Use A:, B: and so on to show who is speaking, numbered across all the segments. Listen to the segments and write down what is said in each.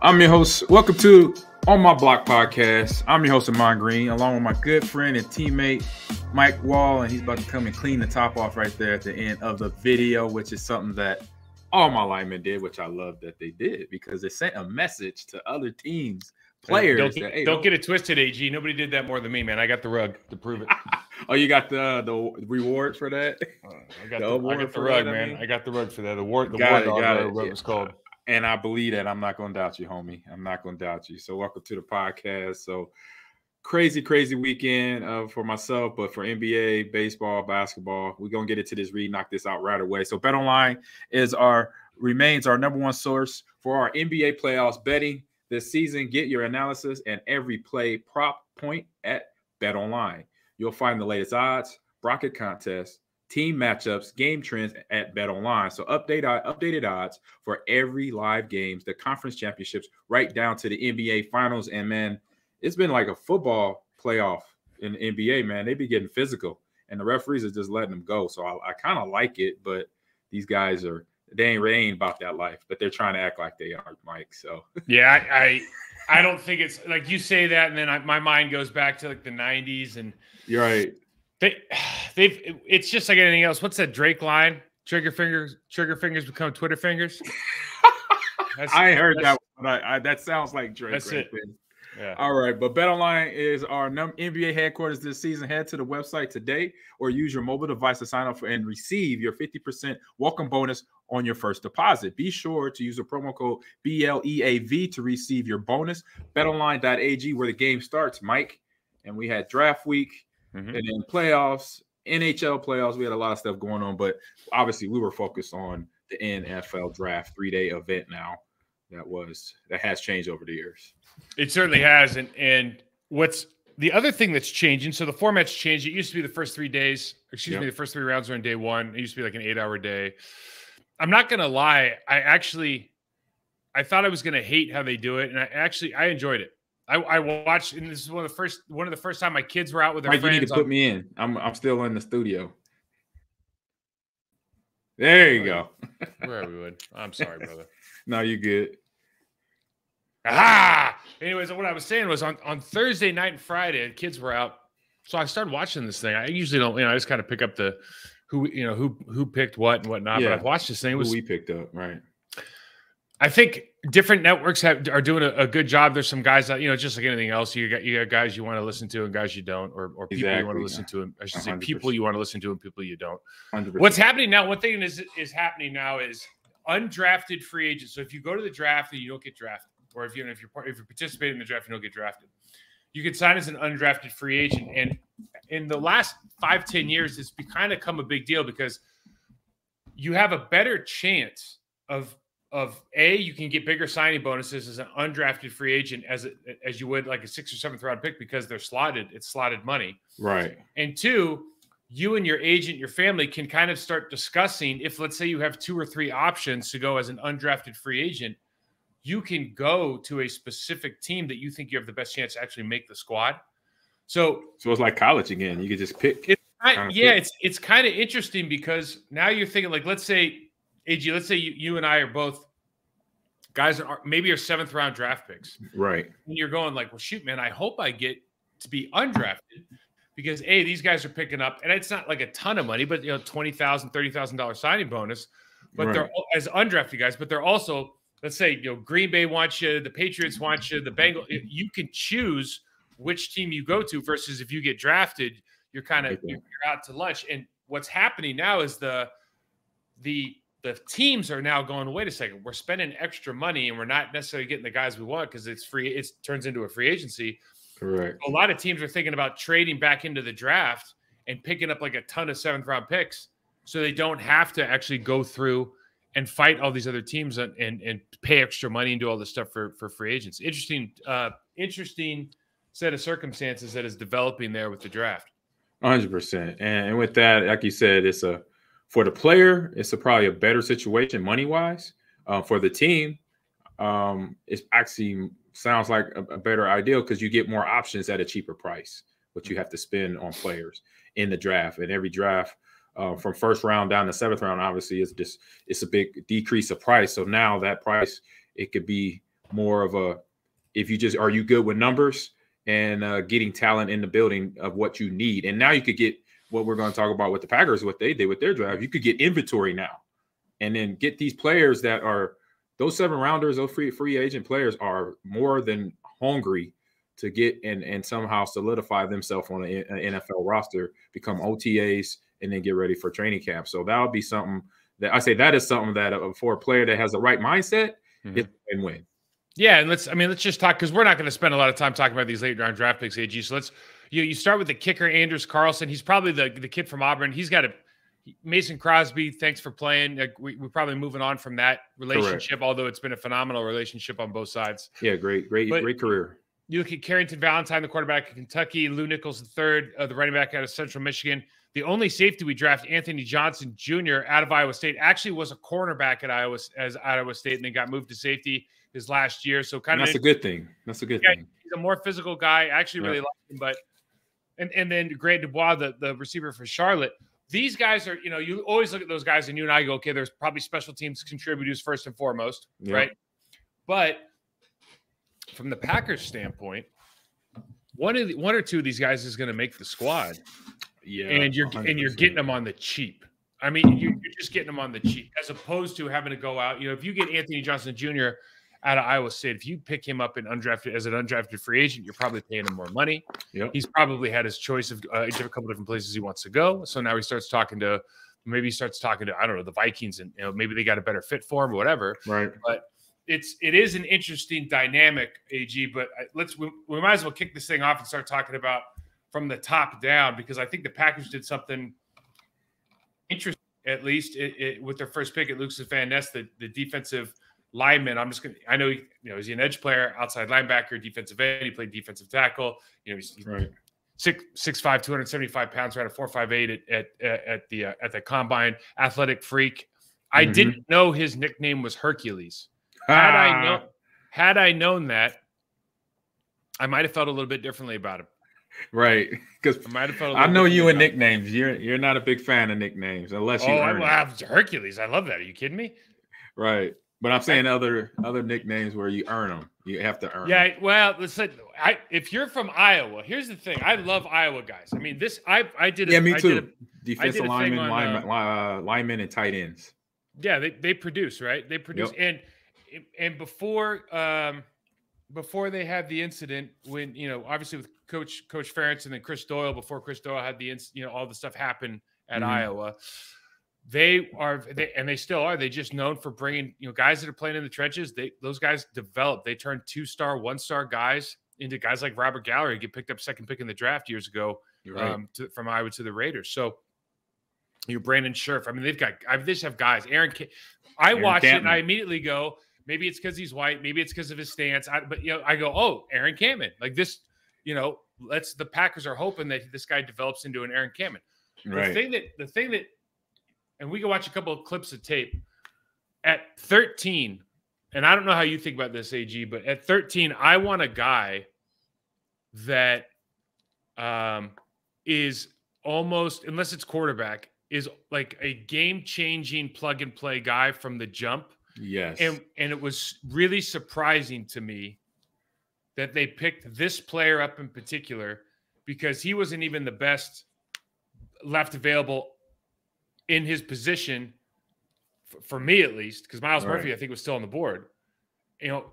A: I'm your host. Welcome to On My Block podcast. I'm your host, Ahman Green, along with my good friend and teammate, Mike Wall, and he's about to come and clean the top off right there at the end of the video, which is something that all my linemen did, which I love that they did because it sent a message to other teams, players.
B: Don't get it twisted, AG. Nobody did that more than me, man. I got the rug to prove it.
A: Oh, you got the rewards for that?
B: I got the rug, man. I got the rug for that. The war
A: got
B: dog, what it was called.
A: And I believe that. I'm not going to doubt you, homie. I'm not going to doubt you. So welcome to the podcast. So crazy weekend for myself, but for NBA, baseball, basketball, we're going to get into this, knock this out right away. So BetOnline remains our number one source for our NBA playoffs betting this season. Get your analysis and every play prop point at BetOnline. You'll find the latest odds, bracket contests, team matchups, game trends at BetOnline. So updated odds for every live games, the conference championships, right down to the NBA finals. And man, it's been like a football playoff in the NBA, man. They be getting physical, and the referees are just letting them go. So I kind of like it, but these guys they ain't about that life, but they're trying to act like they are, Mike. So
B: yeah, I don't think it's like you say that, and then my mind goes back to like the 90s, and
A: you're right.
B: It's just like anything else. What's that Drake line? Trigger fingers become Twitter fingers.
A: I ain't heard that one. That sounds like Drake.
B: That's
A: right
B: it. Yeah.
A: All right, but BetOnline is our NBA headquarters this season. Head to the website today or use your mobile device to sign up for and receive your 50% welcome bonus on your first deposit. Be sure to use the promo code BLEAV to receive your bonus. BetOnline.ag, where the game starts, Mike. And we had draft week. And then playoffs, NHL playoffs, we had a lot of stuff going on, but obviously we were focused on the NFL draft 3-day event now that has changed over the years.
B: It certainly has. And what's the other thing that's changing? So the format's changed. It used to be the first 3 days, the first 3 rounds are in day one. It used to be like an 8-hour day. I'm not going to lie. I thought I was going to hate how they do it. And I enjoyed it. I watched, and this is one of the first time my kids were out with their friends.
A: You need to put me in. I'm still in the studio. There you go.
B: Where we would. I'm sorry, brother.
A: No, you good.
B: Aha! Anyways, what I was saying was on Thursday night and Friday, the kids were out, so I started watching this thing. I usually don't, I just kind of pick up the who picked what and whatnot. Yeah. But I watched this thing.
A: We picked up, right?
B: I think different networks are doing a good job. There's some guys that, just like anything else, you got guys you want to listen to and guys you don't, or people you want to listen to. And I should say 100%. People you want to listen to and people you don't.
A: 100%.
B: What's happening now? One thing is happening now is undrafted free agents. So if you go to the draft and you don't get drafted, or if you participate in the draft and you don't get drafted, you can sign as an undrafted free agent. And in the last 5-10 years, it's kind of become a big deal because you have a better chance of you can get bigger signing bonuses as an undrafted free agent as you would like a 6th or 7th round pick because they're slotted. It's slotted money.
A: Right.
B: And 2, you and your agent, your family can kind of start discussing if, let's say, you have 2 or 3 options to go as an undrafted free agent, you can go to a specific team that you think you have the best chance to actually make the squad. So
A: it's like college again. You could just pick.
B: It's kind of interesting because now you're thinking like, let's say, AG, let's say you and I are both guys that maybe are 7th round draft picks.
A: Right.
B: And you're going like, well, shoot, man, I hope I get to be undrafted because these guys are picking up, and it's not like a ton of money, but $20,000, $30,000 signing bonus. But they're as undrafted guys, but they're also, let's say, Green Bay wants you, the Patriots want you, the Bengals. You can choose which team you go to versus if you get drafted, you're out to lunch. And what's happening now is the teams are now going, wait a second, we're spending extra money and we're not necessarily getting the guys we want because it's free. It turns into a free agency.
A: Correct.
B: A lot of teams are thinking about trading back into the draft and picking up like a ton of 7th round picks so they don't have to actually go through and fight all these other teams and pay extra money and do all this stuff for free agents. Interesting set of circumstances that is developing there with the draft.
A: 100%. And with that, like you said, for the player, it's probably a better situation money-wise. For the team, it actually sounds like a better idea because you get more options at a cheaper price, what you have to spend on players in the draft. And every draft from 1st round down to 7th round, obviously, it's a big decrease of price. So now that price, it could be more of a, if you just, are you good with numbers and getting talent in the building of what you need. And now you could get what we're going to talk about with the Packers, what they did with their draft. You could get inventory now and then get these players that are, those 7-rounders, those free agent players are more than hungry to get and somehow solidify themselves on an NFL roster, become OTAs, and then get ready for training camp. So that would be something that I say that is something that for a player that has the right mindset, it's a win-win.
B: Yeah, and let's just talk, because we're not going to spend a lot of time talking about these late round draft picks, AG. So let's you start with the kicker, Anders Carlson. He's probably the kid from Auburn. He's got Mason Crosby. Thanks for playing. We're probably moving on from that relationship, correct, although it's been a phenomenal relationship on both sides.
A: Yeah, great career.
B: You look at Carrington Valentine, the quarterback of Kentucky, Lou Nichols III, the running back out of Central Michigan. The only safety we drafted, Anthony Johnson Jr. out of Iowa State, actually was a cornerback at Iowa State, and then got moved to safety his last year. So
A: that's a good thing. That's a good thing.
B: He's a more physical guy. I actually really like him, but and then Grant Dubois, the receiver for Charlotte. These guys are, you always look at those guys and you and I go, okay, there's probably special teams contributors first and foremost, right? But from the Packers standpoint, one or two of these guys is going to make the squad. Yeah, and you're getting them on the cheap. I mean, you're just getting them on the cheap, as opposed to having to go out. If you get Anthony Johnson Jr. out of Iowa State, if you pick him up as an undrafted free agent, you're probably paying him more money. Yep. He's probably had his choice of a couple different places he wants to go. So now he starts talking to, I don't know, the Vikings, and maybe they got a better fit for him or whatever.
A: Right.
B: But it is an interesting dynamic, AG. But we might as well kick this thing off and start talking about from the top down, because I think the Packers did something interesting, at least with their first pick at Lucas Van Ness, the defensive lineman. I know he's an edge player, outside linebacker, defensive end. He played defensive tackle. He's right. 6'5", 275 pounds, ran a 4.58 at the combine. Athletic freak. I didn't know his nickname was Hercules. Had I known that, I might have felt a little bit differently about him.
A: Right, because I know you and nicknames. You're not a big fan of nicknames unless you earn it.
B: Hercules. I love that. Are you kidding me?
A: Right, but I'm saying other nicknames where you earn them. You have to earn.
B: Yeah,
A: them.
B: Well, listen. If you're from Iowa, here's the thing. I love Iowa guys. I mean, I did.
A: Yeah, me too. Defensive linemen, and tight ends.
B: Yeah, they produce, right? They produce, yep. And before they had the incident, when obviously with Coach Ferentz and then Chris Doyle, before Chris Doyle had the all the stuff happen at Iowa, they still are. They just known for bringing guys that are playing in the trenches. Those guys develop. They turn 2-star, 1-star guys into guys like Robert Gallery, get picked up second pick in the draft years ago, right. From Iowa to the Raiders. So Brandon Scherf. I mean, they just have guys. I watch it and I immediately go, maybe it's because he's white, maybe it's because of his stance. But I go, oh, Aaron Cammon, like this. The Packers are hoping that this guy develops into an Aaron Cammon. Right. The thing that, and we can watch a couple of clips of tape at 13. And I don't know how you think about this, AG, but at 13, I want a guy that is almost, unless it's quarterback, is like a game-changing plug-and-play guy from the jump.
A: Yes.
B: And it was really surprising to me that they picked this player up in particular, because he wasn't even the best left available in his position, for me at least, because Miles Murphy, I think, was still on the board,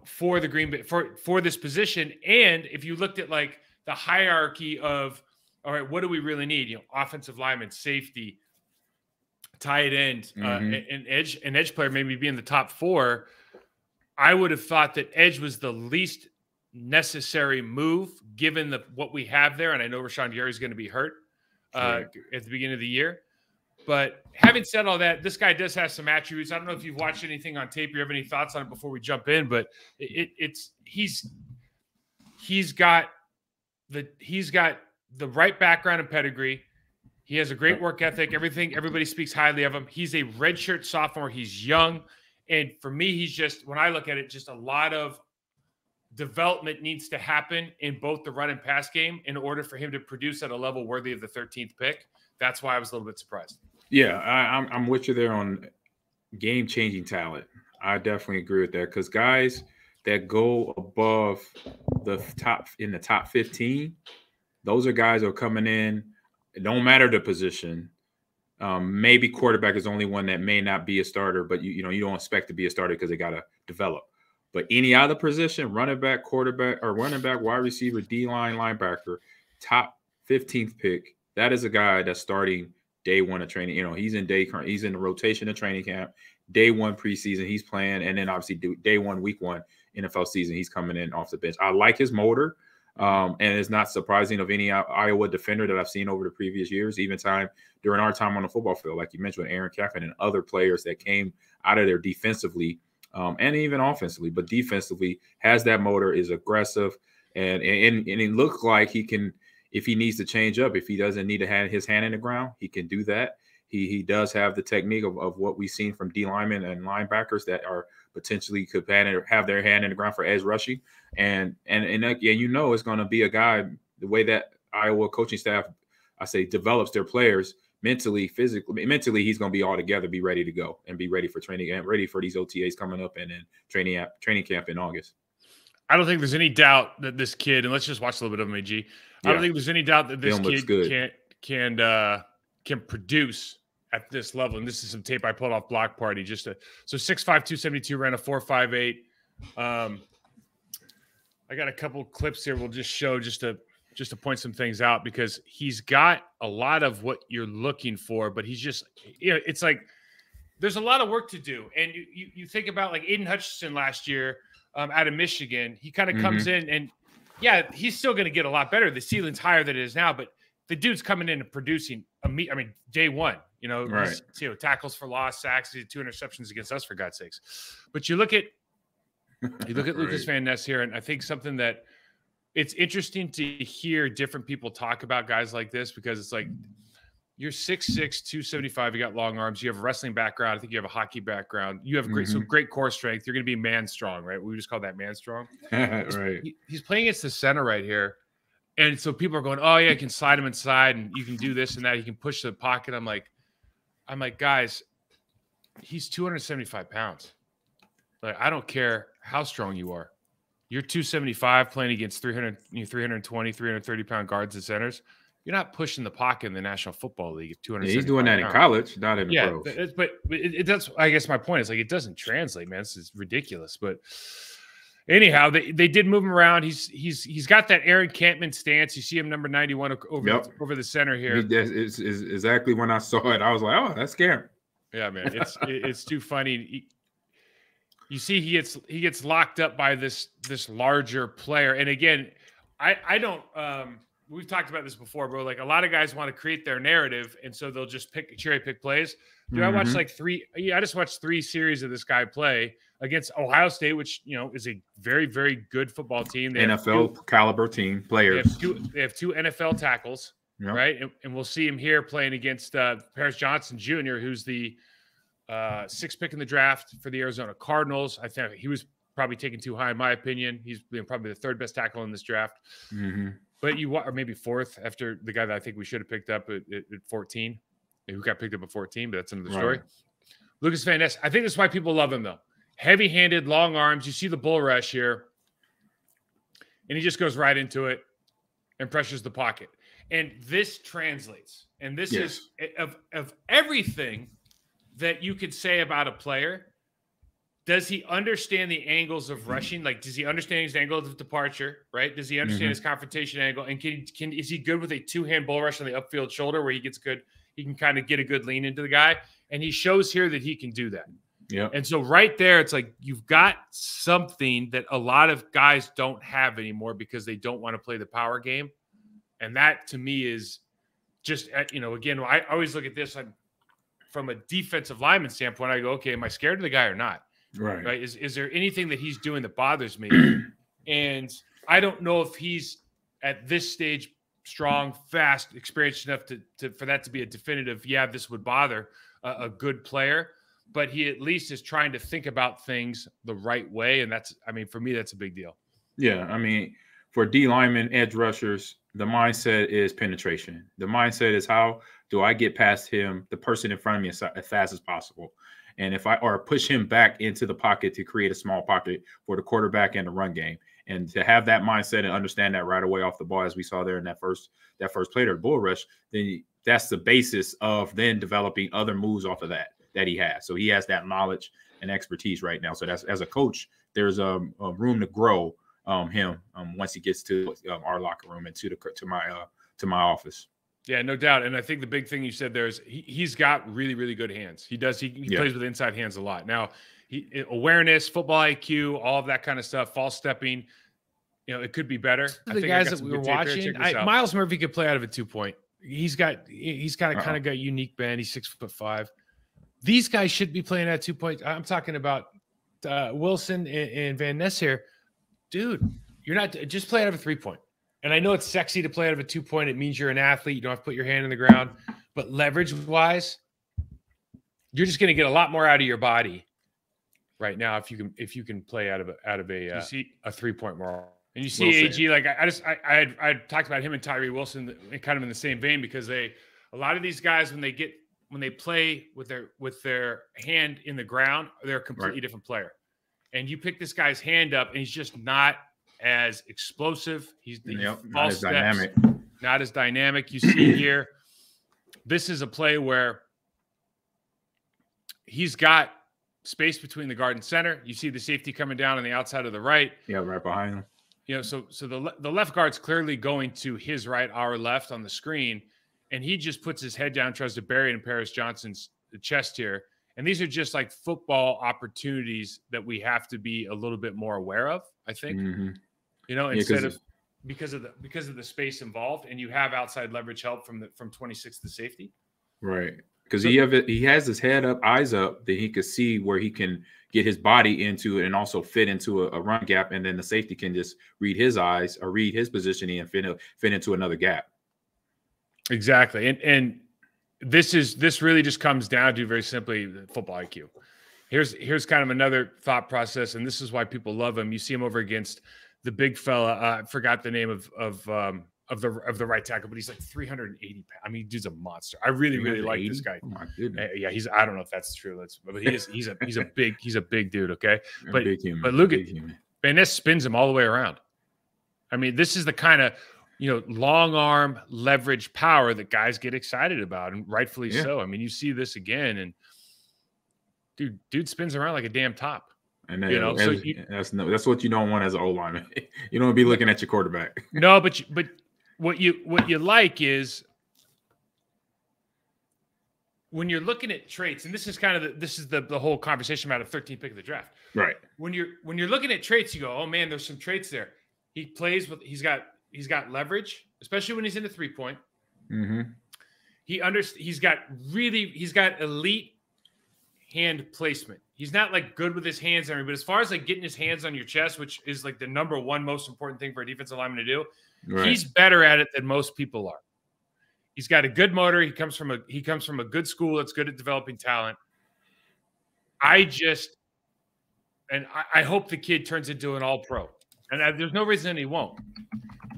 B: for the Green Bay, for this position. And if you looked at like the hierarchy of, all right, what do we really need? Offensive lineman, safety, tight end, an edge player, maybe be in the top 4. I would have thought that edge was the least necessary move given what we have there. And I know Rashawn Gary is going to be hurt at the beginning of the year. But having said all that, this guy does have some attributes. I don't know if you've watched anything on tape or you have any thoughts on it before we jump in, but he's got the right background and pedigree. He has a great work ethic. Everybody speaks highly of him. He's a redshirt sophomore. He's young. And for me, he's just, when I look at it, just a lot of development needs to happen in both the run and pass game in order for him to produce at a level worthy of the 13th pick. That's why I was a little bit surprised.
A: Yeah, I'm with you there on game-changing talent. I definitely agree with that, because guys that go above the top 15, those are guys who are coming in. It don't matter the position. Maybe quarterback is the only one that may not be a starter, but you don't expect to be a starter because they got to develop. But any other position, running back, quarterback, or running back, wide receiver, D-line, linebacker, top 15th pick, that is a guy that's starting day one of training. He's in the rotation of training camp, day one preseason, he's playing, and then obviously day one, week one NFL season, he's coming in off the bench. I like his motor. And it's not surprising of any Iowa defender that I've seen over the previous years, even during our time on the football field, like you mentioned, Aaron Kaffman and other players that came out of there defensively and even offensively, but defensively has that motor, is aggressive, and it looks like he can, if he needs to change up, if he doesn't need to have his hand in the ground, he can do that. He does have the technique of what we've seen from D linemen and linebackers that are potentially could have their hand in the ground for edge rushing. And it's going to be a guy, the way that Iowa coaching staff, I say, develops their players mentally, physically. Mentally, he's going to be all together, be ready to go, and be ready for training and ready for these OTAs coming up and then training camp in August.
B: I don't think there's any doubt that this kid, and let's just watch a little bit of him, AG. I don't think there's any doubt that this kid can produce at this level. And this is some tape I pulled off Block Party. So 6'5", 272, ran a 4.58. I got a couple clips here. We'll just show just to point some things out, because he's got a lot of what you're looking for, but he's just, it's like there's a lot of work to do. And you think about like Aiden Hutchinson last year out of Michigan. He kind of comes in and, yeah, he's still going to get a lot better. The ceiling's higher than it is now, but the dude's coming in and producing. Day one, right. Tackles for loss, sacks, 2 interceptions against us, for God's sakes. But you look at Lucas Van Ness here, and I think something that it's interesting to hear different people talk about guys like this, because it's like you're 6'6", 275, you got long arms, you have a wrestling background, I think you have a hockey background, you have great core strength, you're going to be man strong, right? We just call that man strong.
A: Right.
B: He's playing against the center right here. And so people are going, oh yeah, you can slide him inside and you can do this and that. You can push the pocket. I'm like, guys, he's 275 pounds. Like, I don't care how strong you are. You're 275 playing against 320, 330 pound guards and centers. You're not pushing the pocket in the National Football League at 200.
A: He's doing that in college, not in the pros.
B: But it does. I guess my point is, like, it doesn't translate, man. This is ridiculous. But anyhow, they did move him around. He's got that Aaron Campman stance. You see him number 91 over the center here.
A: It's exactly when I saw it, I was like, oh, that's scary.
B: Yeah, man, it's too funny. You see, he gets locked up by this larger player. And again, I don't. We've talked about this before, bro. Like, a lot of guys want to create their narrative, and so they'll just cherry pick plays. Dude, I watched I just watched 3 series of this guy play against Ohio State, which is a very, very good football team. They
A: NFL caliber team players.
B: They have 2 NFL tackles, right? And we'll see him here playing against Paris Johnson Jr., who's the 6th pick in the draft for the Arizona Cardinals. I think he was probably taken too high, in my opinion. He's probably the 3rd best tackle in this draft. But or maybe 4th after the guy that I think we should have picked up at 14, who got picked up at 14, but that's another story. Lucas Van Ness, I think that's why people love him, though. Heavy-handed, long arms. You see the bull rush here. And he just goes right into it and pressures the pocket. And this translates. And this is of everything that you could say about a player. Does he understand the angles of rushing? Like, does he understand his angle of departure, right? Does he understand his confrontation angle? And is he good with a 2-hand bull rush on the upfield shoulder where he can kind of get a good lean into the guy? And he shows here that he can do that.
A: Yeah.
B: And so right there, it's like you've got something that a lot of guys don't have anymore because they don't want to play the power game. And that, to me, is just, again, I always look at this from a defensive lineman standpoint. I go, okay, am I scared of the guy or not? Right. Is there anything that he's doing that bothers me? And I don't know if he's at this stage strong, fast, experienced enough for that to be a definitive, this would bother a good player. But he at least is trying to think about things the right way. And for me, that's a big deal.
A: Yeah. For D linemen, edge rushers, the mindset is penetration. The mindset is, how do I get past him, the person in front of me, as fast as possible? and or push him back into the pocket to create a small pocket for the quarterback and the run game. And to have that mindset and understand that right away off the ball, as we saw there in that first play of the bull rush, then that's the basis of then developing other moves off of that he has. So he has that knowledge and expertise right now. So that's, as a coach, there's a room to grow him once he gets to our locker room and to my office.
B: Yeah, no doubt. And I think the big thing you said there is he's got really, really good hands. He does. He plays with inside hands a lot. Now, awareness, football IQ, all of that kind of stuff, false stepping, it could be better.
C: The guys that we were watching, Miles Murphy could play out of a 2-point. He's got kind of got unique bend. He's 6'5". These guys should be playing at 2-point. I'm talking about Wilson and Van Ness here. Dude, you're not just play out of a 3-point. And I know it's sexy to play out of a 2-point. It means you're an athlete. You don't have to put your hand in the ground. But leverage-wise, you're just going to get a lot more out of your body right now if you can play out of a 3-point more. And you see AG, like I had talked about him and Tyree Wilson kind of in the same vein, because a lot of these guys when they play with their hand in the ground, they're a completely different player. And you pick this guy's hand up, and he's just not as explosive. He's
A: not as dynamic.
B: Not as dynamic. You see here, this is a play where he's got space between the guard and center. You see the safety coming down on the outside of the right.
A: Yeah, right behind him.
B: So the left guard's clearly going to his right, our left on the screen, and he just puts his head down, tries to bury it in Paris Johnson's chest here. And these are just like football opportunities that we have to be a little bit more aware of, I think. Mm-hmm. Instead of because of the space involved, and you have outside leverage help from 26 to safety.
A: Right. Because he has his head up, eyes up, that he could see where he can get his body into it and also fit into a run gap, and then the safety can just read his eyes or read his positioning and fit into another gap.
B: Exactly. And this really just comes down to, very simply, the football IQ. Here's kind of another thought process, and this is why people love him. You see him over against the big fella. I forgot the name of the right tackle, but he's like 380 pounds. I mean, dude's a monster. I really like this guy.
A: Oh my goodness.
B: Yeah, I don't know if that's true. But he's a big dude. Okay, but
A: big human.
B: But look at Van Ness spins him all the way around. I mean, this is the kind of long arm leverage power that guys get excited about, and rightfully so. I mean, you see this again, and dude spins around like a damn top.
A: And that's what you don't want as an O-lineman. You don't want to be looking at your quarterback.
B: No, but what you like is when you're looking at traits, and this is kind of the whole conversation about a 13th pick of the draft.
A: Right.
B: When you're looking at traits, you go, oh man, there's some traits there. He plays with he's got leverage, especially when he's in the 3-point.
A: Mm-hmm.
B: He's got elite hand placement. He's not like good with his hands, but as far as like getting his hands on your chest, which is like the number one most important thing for a defensive lineman to do, he's better at it than most people are. He's got a good motor. He comes from a good school that's good at developing talent. I hope the kid turns into an all-pro, and there's no reason he won't.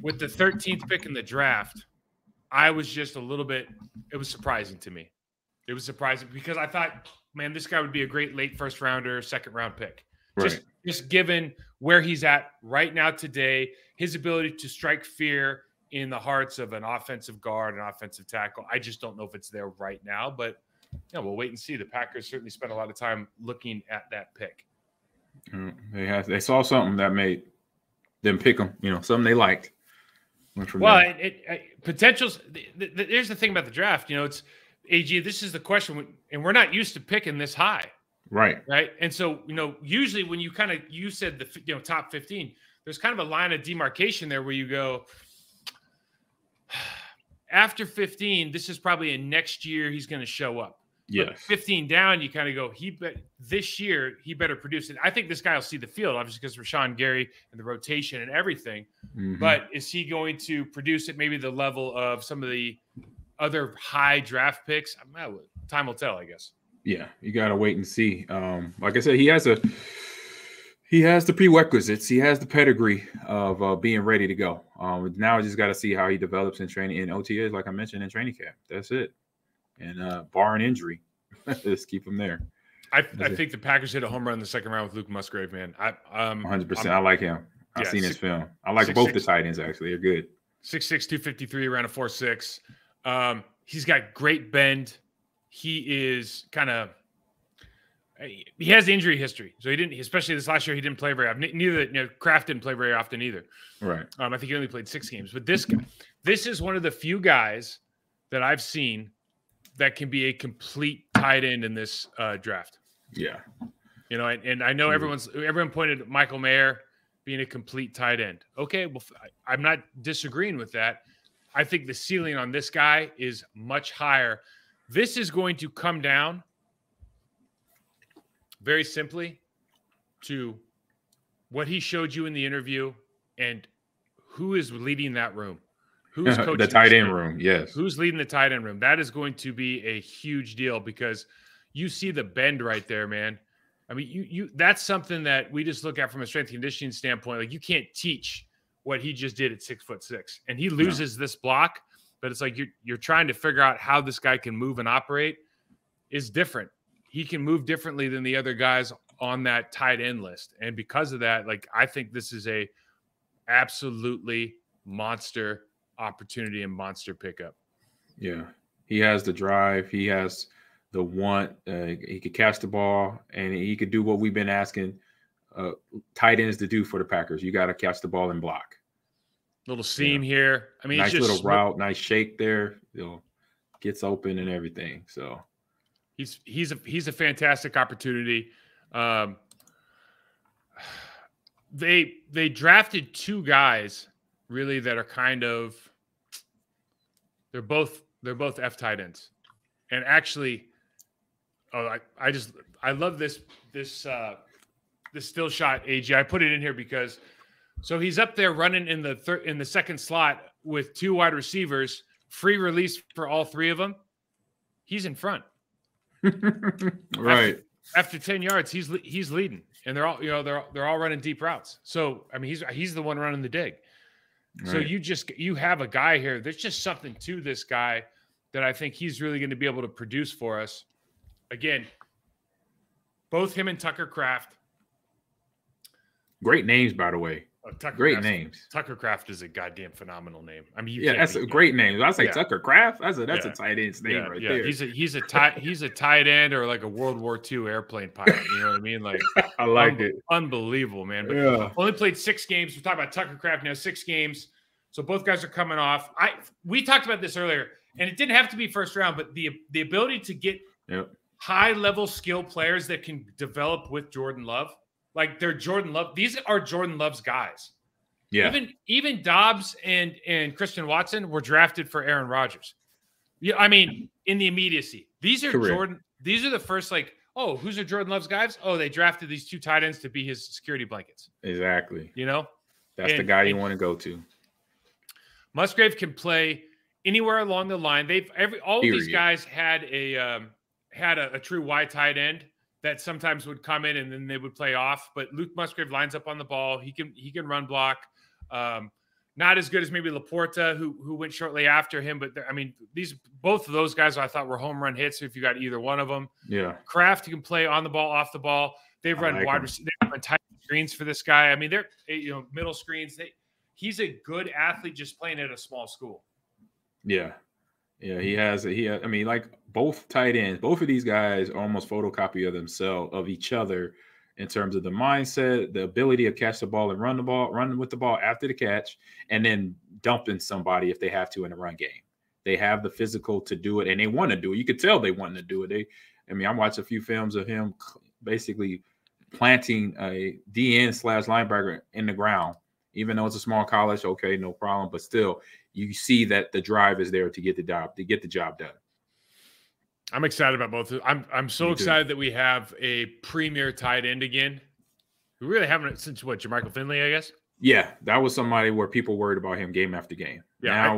B: With the 13th pick in the draft, I was just it was surprising to me. It was surprising because I thought, man, this guy would be a great late first rounder, second round pick.
A: Right.
B: Just given where he's at right now today, his ability to strike fear in the hearts of an offensive guard, an offensive tackle. I just don't know if it's there right now, but we'll wait and see. The Packers certainly spent a lot of time looking at that pick.
A: They saw something that made them pick him, something they liked.
B: Well, potentials. Here's the thing about the draft. It's AG. This is the question, and we're not used to picking this high,
A: right?
B: And so usually when you said the top 15, there's kind of a line of demarcation there where you go after 15. This is probably next year he's going to show up.
A: Yeah,
B: 15 down, you kind of go, this year he better produce it. I think this guy will see the field, obviously, because Rashawn Gary and the rotation and everything. Mm-hmm. But is he going to produce at maybe the level of some of the other high draft picks? Time will tell, I guess.
A: Yeah, you got to wait and see. Like I said, he has the prerequisites. He has the pedigree of being ready to go. Now I just got to see how he develops in training in OTAs, like I mentioned, in training camp. That's it. And barring injury, just keep him there.
C: I think the Packers hit a home run in the second round with Luke Musgrave, man.
A: 100%. I like him. I've seen his film. I like both the tight ends, actually. They're good.
C: 6'6", 253, around a 4.6. He's got great bend. He is he has injury history. So he didn't, especially this last year, he didn't play very often. Kraft didn't play very often either.
A: Right.
C: I think he only played 6 games. But this guy, this is one of the few guys that I've seen that can be a complete tight end in this draft.
A: Yeah.
C: And I know everyone pointed at Michael Mayer being a complete tight end. Okay, well, I'm not disagreeing with that. I think the ceiling on this guy is much higher. This is going to come down very simply to what he showed you in the interview and who is leading that room. Who's coaching
A: the tight end room? Yes.
C: Who's leading the tight end room? That is going to be a huge deal because you see the bend right there, man. I mean, you that's something that we just look at from a strength and conditioning standpoint. Like, you can't teach what he just did at 6'6", and he loses this block, but it's like you're trying to figure out how this guy can move and operate is different. He can move differently than the other guys on that tight end list, and because of that, like, I think this is a absolutely monster opportunity and monster pickup.
A: Yeah, he has the drive. He has the want. He could catch the ball, and he could do what we've been asking tight ends to do for the Packers. You got to catch the ball and block.
C: Little seam here. I mean,
A: nice
C: it's just
A: little route, nice shake there. Gets open and everything. So
C: he's a fantastic opportunity. They drafted 2 guys really that are kind of they're both F tight ends, and actually. I love this still shot, AG. I put it in here because he's up there running in the second slot with 2 wide receivers, free release for all 3 of them. He's in front.
A: Right.
C: After 10 yards, he's leading, and they're all running deep routes. So I mean, he's the one running the dig. Right. So you have a guy here. There's just something to this guy that I think he's really going to be able to produce for us. Again, both him and Tucker Kraft.
A: Great names, by the way. Great names.
C: Tucker Kraft is a goddamn phenomenal name. I mean,
A: that's a great name. I say Tucker Kraft. That's a tight end's name right there.
C: He's a tight end or like a World War II airplane pilot. You know what I mean? Like,
A: I like it.
C: Unbelievable, man. But only played 6 games. We're talking about Tucker Kraft now. 6 games. So both guys are coming off. We talked about this earlier, and it didn't have to be first round, but the ability to get high-level skill players that can develop with Jordan Love. Like, they're Jordan Love. These are Jordan Love's guys. Yeah. Even Dobbs and Christian Watson were drafted for Aaron Rodgers. Yeah, I mean, in the immediacy. These are Jordan. These are the first, like, who's are Jordan Love's guys? Oh, they drafted these 2 tight ends to be his security blankets.
A: Exactly.
C: That's
A: the guy you want to go to.
C: Musgrave can play anywhere along the line. All of these guys had a true wide tight end that sometimes would come in and then they would play off. But Luke Musgrave lines up on the ball. He can run block. Not as good as maybe Laporta, who went shortly after him. But I mean, both of those guys I thought were home run hits if you got either one of them.
A: Yeah.
C: Kraft can play on the ball, off the ball. They've run wide receivers. They've run tight screens for this guy. I mean, they're middle screens. He's a good athlete just playing at a small school.
A: Yeah. Yeah, he has. I mean, like, both tight ends, both of these guys are almost photocopy of each other in terms of the mindset, the ability to catch the ball and run with the ball after the catch, and then dumping somebody if they have to in a run game. They have the physical to do it, and they want to do it. You could tell they want to do it. I watched a few films of him basically planting a DN/linebacker in the ground, even though it's a small college. Okay, no problem, but still, you see that the drive is there to get the job done.
C: I'm excited about both. I'm so excited that we have a premier tight end again. We really haven't since Jermichael Finley, I guess.
A: Yeah, that was somebody where people worried about him game after game. Yeah, now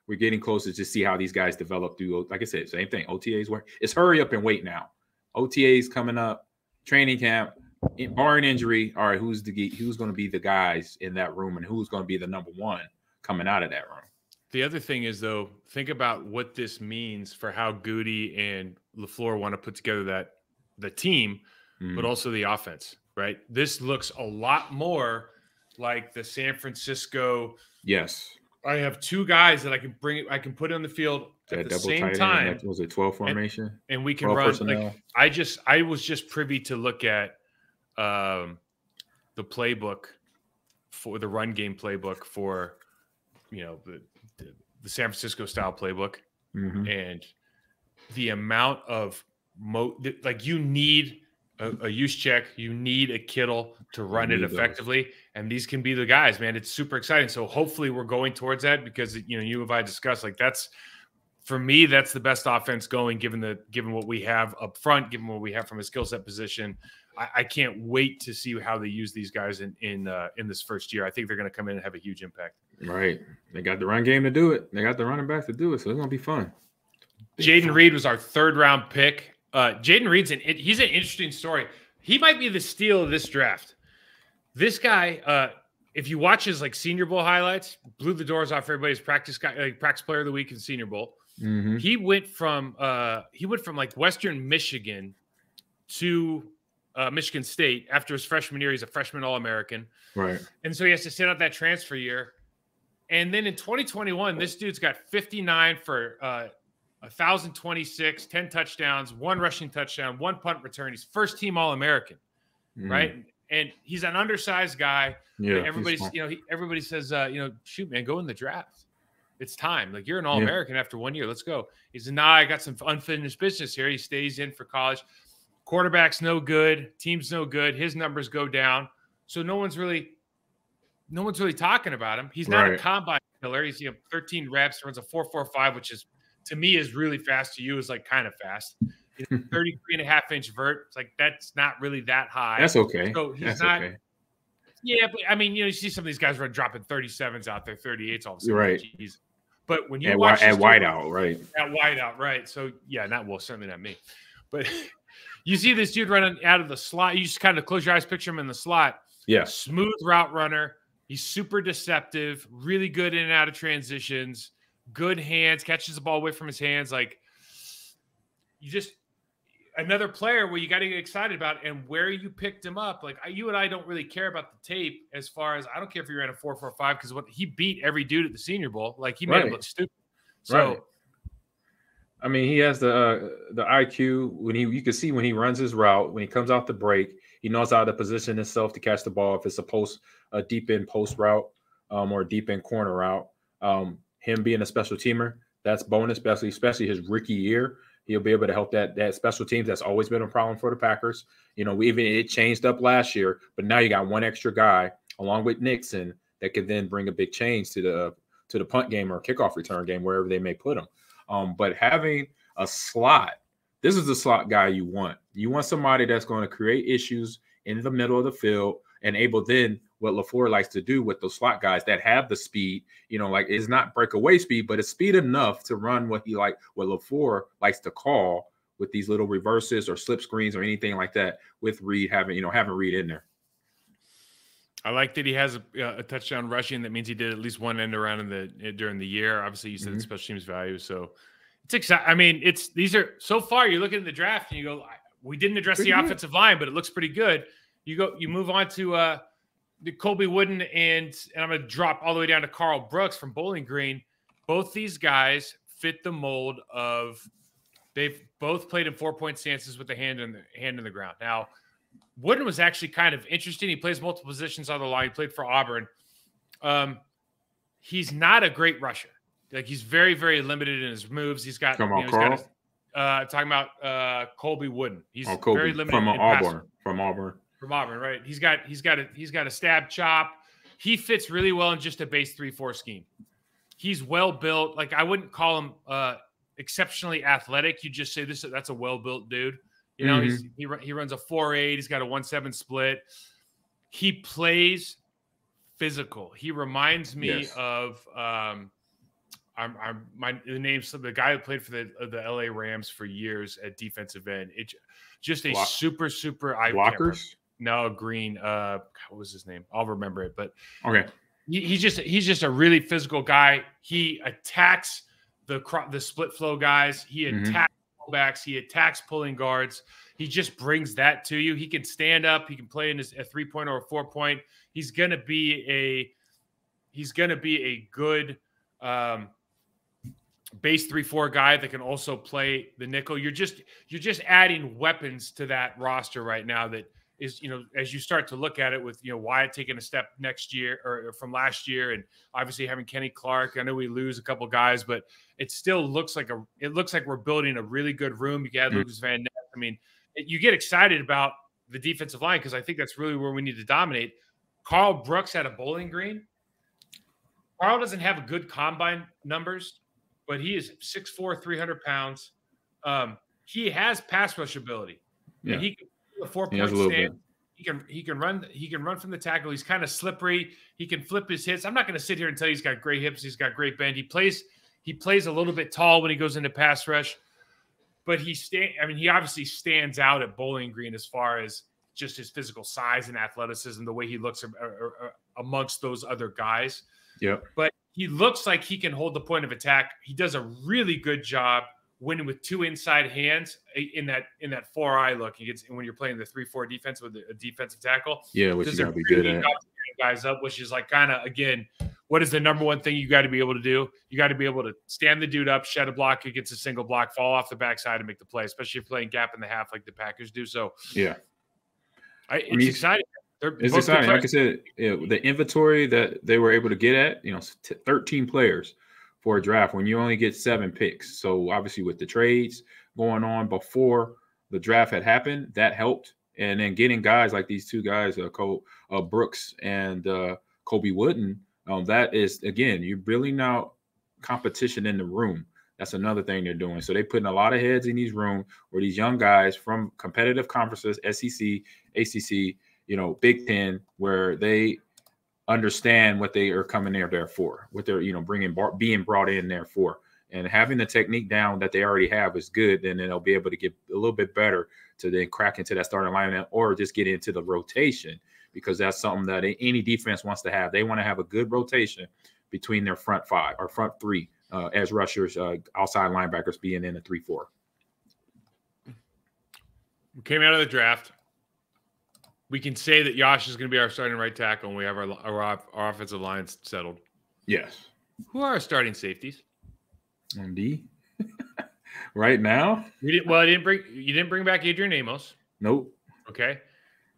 A: we're getting closer to see how these guys develop through. Like I said, same thing. OTAs work. It's hurry up and wait now. OTAs coming up, training camp, barring injury. All right, who's going to be the guys in that room, and who's going to be the number one coming out of that room?
C: The other thing is, though, think about what this means for how Goody and LaFleur want to put together the team, but also the offense, right? This looks a lot more like the San Francisco.
A: Yes.
C: I have two guys that I can put on the field at the same time.
A: That was a 12 formation.
C: And we can run. Personnel. Like I was just privy to look at the playbook for the run game playbook for, the San Francisco style playbook. And the amount of you need a use check, you need a Kittle to run it effectively, and these can be the guys, man. It's super exciting. So hopefully we're going towards that because you and I discussed that's for me that's the best offense going given what we have up front, given what we have from a skill set position. I can't wait to see how they use these guys in this first year. I think they're going to come in and have a huge impact.
A: Right, they got the run game to do it. They got the running back to do it, so it's going to be fun.
C: Jaden Reed was our 3rd round pick. Jaden Reed's he's an interesting story. He might be the steal of this draft. This guy, if you watch his Senior Bowl highlights, blew the doors off everybody's practice player of the week in Senior Bowl. He went from Western Michigan to Michigan State after his freshman year. He's a freshman All-American,
A: right? And
C: so he has to sit out that transfer year. And then in 2021, this dude's got 59 for 1,026, 10 touchdowns, 1 rushing touchdown, 1 punt return. He's first team All-American, right? And he's an undersized guy. Yeah, everybody says, shoot, man, go in the draft. It's time. You're an All-American after 1 year. Let's go. He said, I got some unfinished business here. He stays in for college. Quarterback's no good. Team's no good. His numbers go down. So no one's really talking about him. He's not a combine killer. He's 13 reps, runs a 4.45, which is to me is really fast. To you is kind of fast. 33.5-inch vert. It's that's not really that high.
A: That's okay.
C: So he's not. Okay. Yeah, but I mean, you see some of these guys dropping 37s out there, 38s all of a sudden.
A: Right.
C: But when you watch
A: at wideout, right?
C: At wideout, right? So yeah, certainly not me, but you see this dude running out of the slot. You just kind of close your eyes, picture him in the slot.
A: Yeah.
C: Smooth route runner. He's super deceptive. Really good in and out of transitions. Good hands. Catches the ball away from his hands. Another player where you got to get excited about, and where you picked him up. You and I don't really care about the tape as far as I don't care if he ran a 4.45 because what he beat every dude at the Senior Bowl. He made him look stupid. So,
A: I mean, he has the IQ when you can see when he runs his route, when he comes out the break, he knows how to position himself to catch the ball. If it's a deep end post route or a deep end corner route, him being a special teamer, that's bonus, especially his rookie year. He'll be able to help that special teams. That's always been a problem for the Packers. It changed up last year, but now you got one extra guy along with Nixon that could then bring a big change to the punt game or kickoff return game, wherever they may put him. But having a slot, this is the slot guy you want. You want somebody that's going to create issues in the middle of the field and able then what LaFleur likes to do with those slot guys that have the speed, it's not breakaway speed, but it's speed enough to run what LaFleur likes to call with these little reverses or slip screens or anything like that with Reed having Reed in there.
C: I like that he has a touchdown rushing. That means he did at least one end around during the year. Obviously, you said the special teams value. So it's exciting. I mean, these are so far you're looking at the draft and you go, we didn't address the offensive line, but it looks pretty good. You move on to Colby Wooden and I'm going to drop all the way down to Carl Brooks from Bowling Green. Both these guys fit the mold of they've both played in 4-point stances with the hand in the ground. Now, Wooden was actually kind of interesting. He plays multiple positions on the line. He played for Auburn. He's not a great rusher. He's very, very limited in his moves. He's got talking about Colby Wooden. He's very limited
A: from Auburn.
C: From Auburn, right? He's got a stab chop. He fits really well in just a base 3-4 scheme. He's well built. I wouldn't call him exceptionally athletic. You just say that's a well built dude. He runs a 4.8. He's got a 1.7 split. He plays physical. He reminds me of the name's the guy who played for the LA Rams for years at defensive end. It's just a super
A: blockers.
C: No, Green. What was his name? I'll remember it. But
A: okay,
C: he's just a really physical guy. He attacks the split flow guys. He attacks
B: fullbacks. He attacks pulling guards. He just brings that to you. He can stand up. He can play in a 3-point or a 4-point. He's gonna be a good base 3-4 guy that can also play the nickel. You're just adding weapons to that roster right now that is, as you start to look at it with, Wyatt taking a step next year or from last year, and obviously having Kenny Clark. I know we lose a couple guys, but it still looks like we're building a really good room. You got Lucas Van Ness. I mean, you get excited about the defensive line because I think that's really where we need to dominate. Carl Brooks at a Bowling Green. Carl doesn't have good combine numbers, but he is 6'4", 300 pounds. He has pass rush ability.
A: Yeah.
B: And he can do a 4-point stand. He can run from the tackle. He's kind of slippery. He can flip his hits. I'm not going to sit here and tell you he's got great hips. He's got great bend. He plays a little bit tall when he goes into pass rush, but he obviously stands out at Bowling Green as far as just his physical size and athleticism, the way he looks amongst those other guys.
A: Yeah.
B: But he looks like he can hold the point of attack. He does a really good job winning with two inside hands in that 4-eye look. He gets when you're playing the 3-4 defense with a defensive tackle.
A: Yeah, which you got to be good at.
B: Guys up, which is like kind of, again, what is the number one thing you got to be able to do? You got to be able to stand the dude up, shed a block against a single block, fall off the backside and make the play, especially if you're playing gap in the half like the Packers do. So
A: yeah,
B: it's exciting.
A: It's exciting. Like I said, the inventory that they were able to get at, 13 players for a draft when you only get 7 picks. So obviously with the trades going on before the draft had happened, that helped. And then getting guys like these two guys, Brooks and Kobe Wooden, that is, again, you're building out competition in the room. That's another thing they're doing. So they're putting a lot of heads in these rooms where these young guys from competitive conferences, SEC, ACC, Big Ten, where they understand what they are coming there for, what they're, being brought in there for. And having the technique down that they already have is good. And then they'll be able to get a little bit better to then crack into that starting lineup or just get into the rotation, because that's something that any defense wants to have. They want to have a good rotation between their front 5 or front 3 as rushers, outside linebackers being in a 3-4.
B: We came out of the draft. We can say that Yosh is going to be our starting right tackle, and we have our offensive line settled.
A: Yes.
B: Who are our starting safeties?
A: D. Right now,
B: you didn't bring back Adrian Amos.
A: Nope.
B: Okay.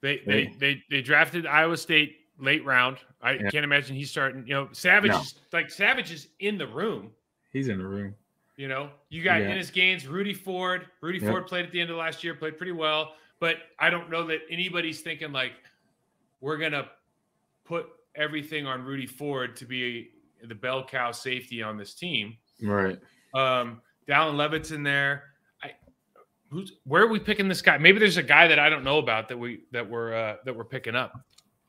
B: They drafted Iowa State late round. I can't imagine he's starting. Savage is in the room.
A: He's in the room.
B: You got Ennis Gaines, Rudy Ford. Ford played at the end of last year, played pretty well. But I don't know that anybody's thinking like we're gonna put everything on Rudy Ford to be the bell cow safety on this team.
A: Right.
B: Dallin Levitt's in there. Where are we picking this guy? Maybe there's a guy that I don't know about that we're picking up.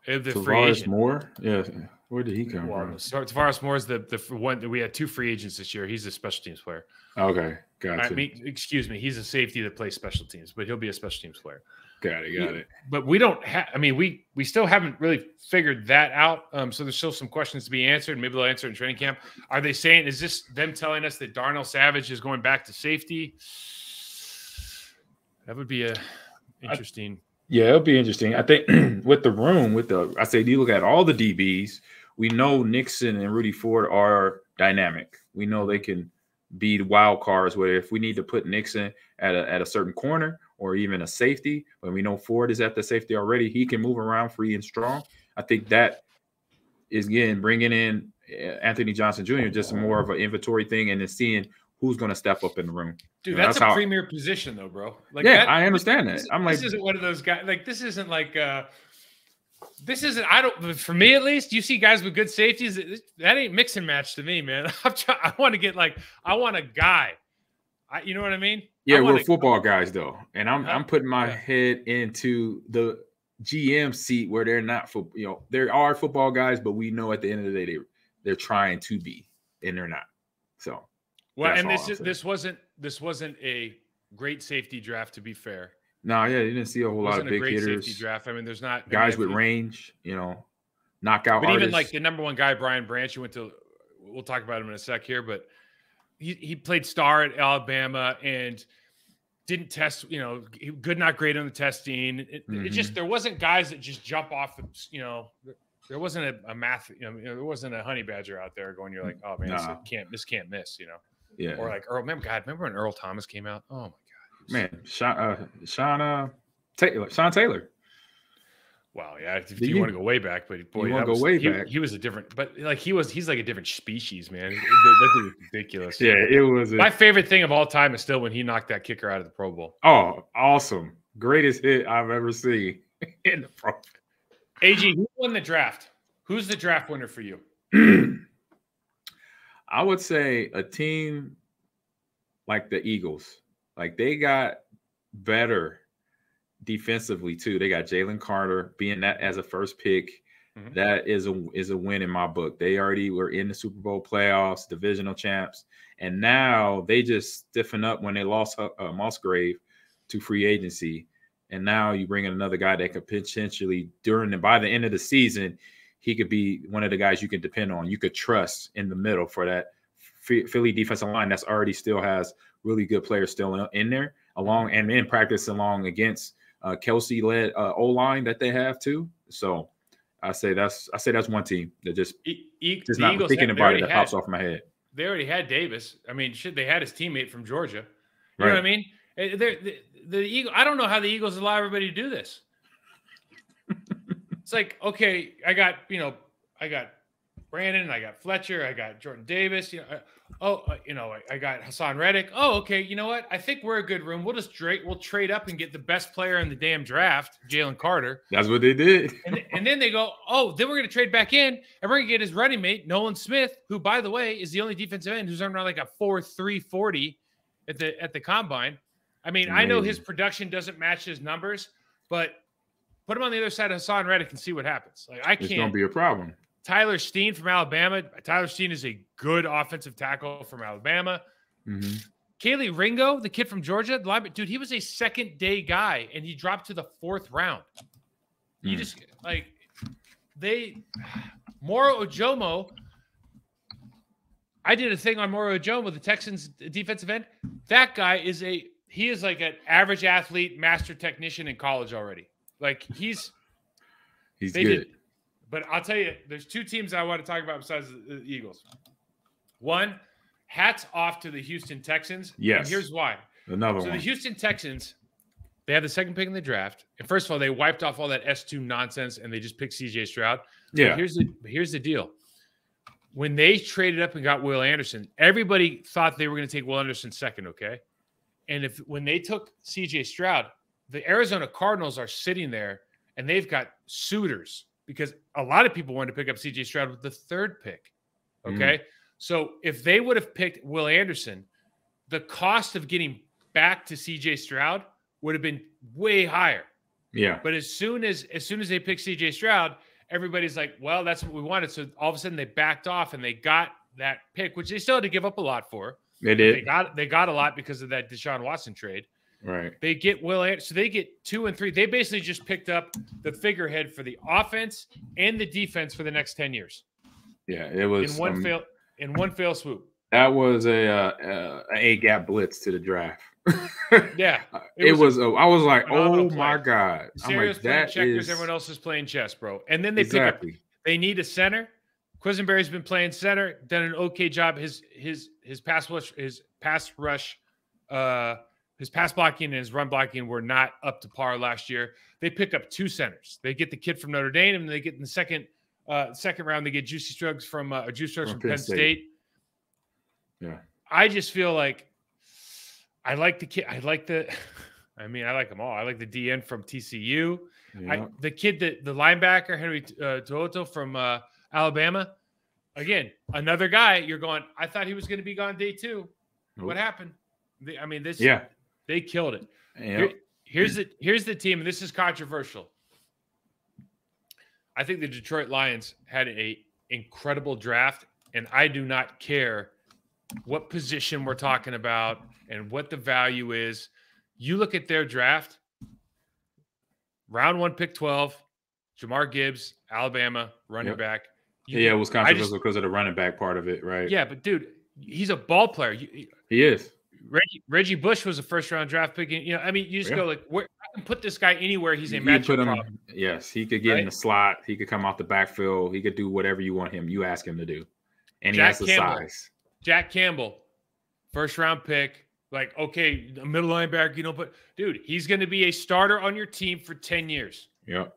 A: Tavares Moore. Yeah. Where did he come from?
B: Tavares Moore is the one that we had 2 free agents this year. He's a special teams player.
A: Okay, gotcha.
B: Excuse me. He's a safety that plays special teams, but he'll be a special teams player.
A: Got it.
B: But we don't have. We still haven't really figured that out. So there's still some questions to be answered. Maybe they'll answer in training camp. Are they saying? Is this them telling us that Darnell Savage is going back to safety? That would be interesting.
A: Yeah, it'll be interesting. I think with the room, you look at all the DBs. We know Nixon and Rudy Ford are dynamic. We know they can be wild cards where if we need to put Nixon at a certain corner or even a safety, when we know Ford is at the safety already, he can move around free and strong. I think that is, again, bringing in Anthony Johnson Jr. just more of an inventory thing and then seeing who's going to step up in the room.
B: Dude, that's a premier position though, bro.
A: Like, yeah, I understand that.
B: This isn't one of those guys. Like, this isn't like for me at least, you see guys with good safeties, that ain't mix and match to me, man. I want a guy. You know what I mean?
A: Yeah, we're football guys though. And I'm putting my head into the GM seat where they're not there are football guys, but we know at the end of the day they're trying to be and they're not. So
B: and this wasn't a great safety draft, to be fair.
A: No, you didn't see a whole lot of big hitters.
B: Safety draft. There's not
A: guys with range, knockout.
B: But
A: artists.
B: Even like the number one guy, Brian Branch, we'll talk about him in a sec here, but he played star at Alabama, and
C: didn't test, good, not great on the testing. It just, there wasn't guys that just jump off, there wasn't a math, there wasn't a honey badger out there going, you're like, oh man, this can't miss,
A: Yeah.
C: Or like remember when Earl Thomas came out? Oh my God.
A: Man, Sean Taylor.
C: Wow, yeah. If you want to go way back, but boy,
A: you want to go way back.
C: He was a different, but like he's like a different species, man. That dude was ridiculous.
A: Yeah, it was.
C: My favorite thing of all time is still when he knocked that kicker out of the Pro Bowl.
A: Oh, awesome! Greatest hit I've ever seen in the Pro Bowl.
C: AG, who won the draft? Who's the draft winner for you?
A: I would say a team like the Eagles. Like they got better defensively too. They got Jalen Carter being that as a first pick. Mm-hmm. That is a win in my book. They already were in the Super Bowl playoffs, divisional champs, and now they just stiffen up when they lost Musgrave to free agency. And now you bring in another guy that could potentially by the end of the season, he could be one of the guys you can depend on. You could trust in the middle for that Philly defensive line that's already still has really good players still in there, along and in practice along against Kelsey-led O-line that they have too. So I say that's one team that just not
C: Eagles
A: thinking about it that pops off my head.
C: They already had Davis. I mean, they had his teammate from Georgia. You know what I mean? The Eagles. I don't know how the Eagles allow everybody to do this. It's like, okay, I got Brandon, I got Fletcher, I got Jordan Davis. I got Hassan Reddick. Oh, okay. You know what? I think we're a good room. We'll trade up and get the best player in the damn draft, Jalen Carter.
A: That's what they did.
C: and then they go, then we're going to trade back in and we're going to get his running mate, Nolan Smith, who, by the way, is the only defensive end who's earned around like a 4.3 40 at the combine. I mean, amazing. I know his production doesn't match his numbers, but put him on the other side of Hassan Reddick and see what happens. Like it's
A: going to be a problem.
C: Tyler Steen from Alabama. Tyler Steen is a good offensive tackle from Alabama. Mm-hmm. Kaylee Ringo, the kid from Georgia, dude, he was a second-day guy, and he dropped to the 4th round. You just, Moro Ojomo, I did a thing on Moro Ojomo, the Texans defensive end. That guy is like an average athlete, master technician in college already. Like, he's good. But I'll tell you, there's 2 teams I want to talk about besides the Eagles. One, hats off to the Houston Texans.
A: Yes.
C: And here's why.
A: Another one.
C: The Houston Texans, they have the 2nd pick in the draft. And first of all, they wiped off all that S2 nonsense and they just picked C.J. Stroud.
A: Yeah.
C: But here's the deal. When they traded up and got Will Anderson, everybody thought they were going to take Will Anderson 2nd, okay? And when they took C.J. Stroud, the Arizona Cardinals are sitting there and they've got suitors because a lot of people wanted to pick up C.J. Stroud with the 3rd pick, okay? So if they would have picked Will Anderson, the cost of getting back to C.J. Stroud would have been way higher.
A: Yeah.
C: But as soon as they picked C.J. Stroud, everybody's like, well, that's what we wanted. So all of a sudden they backed off and they got that pick, which they still had to give up a lot for.
A: They did.
C: They got a lot because of that Deshaun Watson trade.
A: Right.
C: They get Will Anderson. So they get 2 and 3. They basically just picked up the figurahead for the offense and the defense for the next 10 years.
A: Yeah, it was
C: in one fell swoop.
A: That was a gap blitz to the draft.
C: Yeah.
A: I was like, oh my God.
C: Sarah's playing checkers, everyone else is playing chess, bro. And then they pick up, they need a center. Quisenberry's been playing center, done an okay job. His pass blocking and his run blocking were not up to par last year. They pick up 2 centers. They get the kid from Notre Dame, and they get in the second round. They get Juicy Struggs from Penn State.
A: Yeah,
C: I just feel like I like the kid. I like them all. I like the DN from TCU. Yeah. The kid the linebacker Henry To'oto from Alabama. Again, another guy. You're going. I thought he was going to be gone day 2. Nope. What happened? They killed it. Yeah. Here's the team, and this is controversial. I think the Detroit Lions had an incredible draft, and I do not care what position we're talking about and what the value is. You look at their draft, round 1, pick 12, Jamar Gibbs, Alabama, running back.
A: It was controversial because of the running back part of it, right?
C: Yeah, but dude, he's a ball player.
A: He is.
C: Reggie Bush was a first-round draft pick. You know, I mean, you just go like, where I can put this guy anywhere. He's a matchup problem.
A: Yes, he could get in the slot. He could come out the backfield. He could do whatever you want him. You ask him to do, and he has the size.
C: Jack Campbell, first-round pick. Like, okay, a middle linebacker, you know, but dude, he's going to be a starter on your team for 10 years.
A: Yep.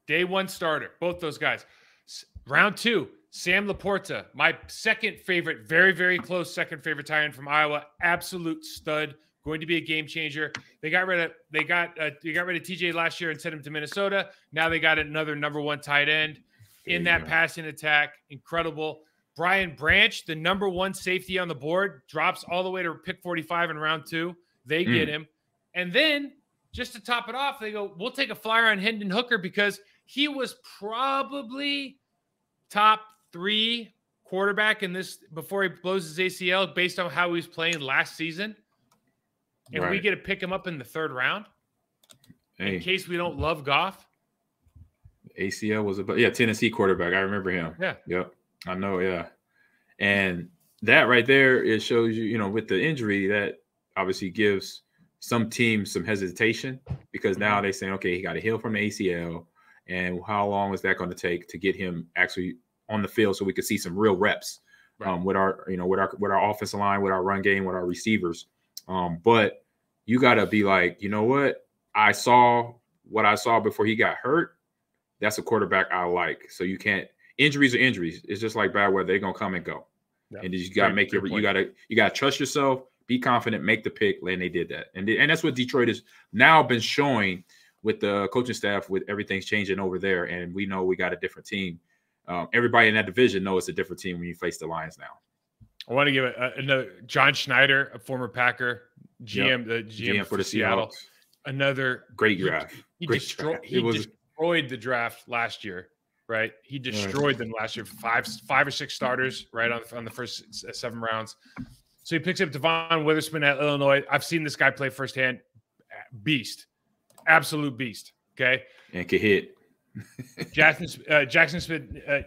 C: Day one starter, both those guys. Round 2, Sam Laporta, my second favorite, very, very close second favorite tight end from Iowa. Absolute stud, going to be a game changer. They got rid of TJ last year and sent him to Minnesota. Now they got another number 1 tight end in that passing attack. Incredible. Brian Branch, the number 1 safety on the board, drops all the way to pick 45 in round 2. They get him. And then, just to top it off, they go, we'll take a flyer on Hendon Hooker because he was probably top 3 quarterback in this before he blows his ACL based on how he was playing last season. And we get to pick him up in the 3rd round in case we don't love Goff.
A: ACL was Tennessee quarterback. I remember him.
C: Yeah.
A: Yep. I know, yeah. And that right there, it shows you, you know, with the injury, that obviously gives some teams some hesitation because now they're saying, okay, he got to heal from the ACL. And how long is that going to take to get him actually on the field so we could see some real reps with our offensive line, with our run game, with our receivers. But you got to be like, you know what? I saw what I saw before he got hurt. That's a quarterback I like. So you can't. Injuries are injuries. It's just like bad weather. They're gonna come and go. Yeah. And you gotta make you gotta trust yourself, be confident, make the pick. And they did that. And that's what Detroit has now been showing with the coaching staff, with everything's changing over there. And we know we got a different team. Everybody in that division knows it's a different team when you face the Lions now.
C: I want to give another John Schneider, a former Packer, GM, the GM for the Seattle.
A: Seahawks.
C: Another
A: great draft.
C: He destroyed the draft last year. Right, he destroyed them last year. 5 or 6 starters, right on the first 7 rounds. So he picks up Devon Witherspoon at Illinois. I've seen this guy play firsthand. Beast, absolute beast. Okay,
A: and can hit.
C: Jackson Smith. A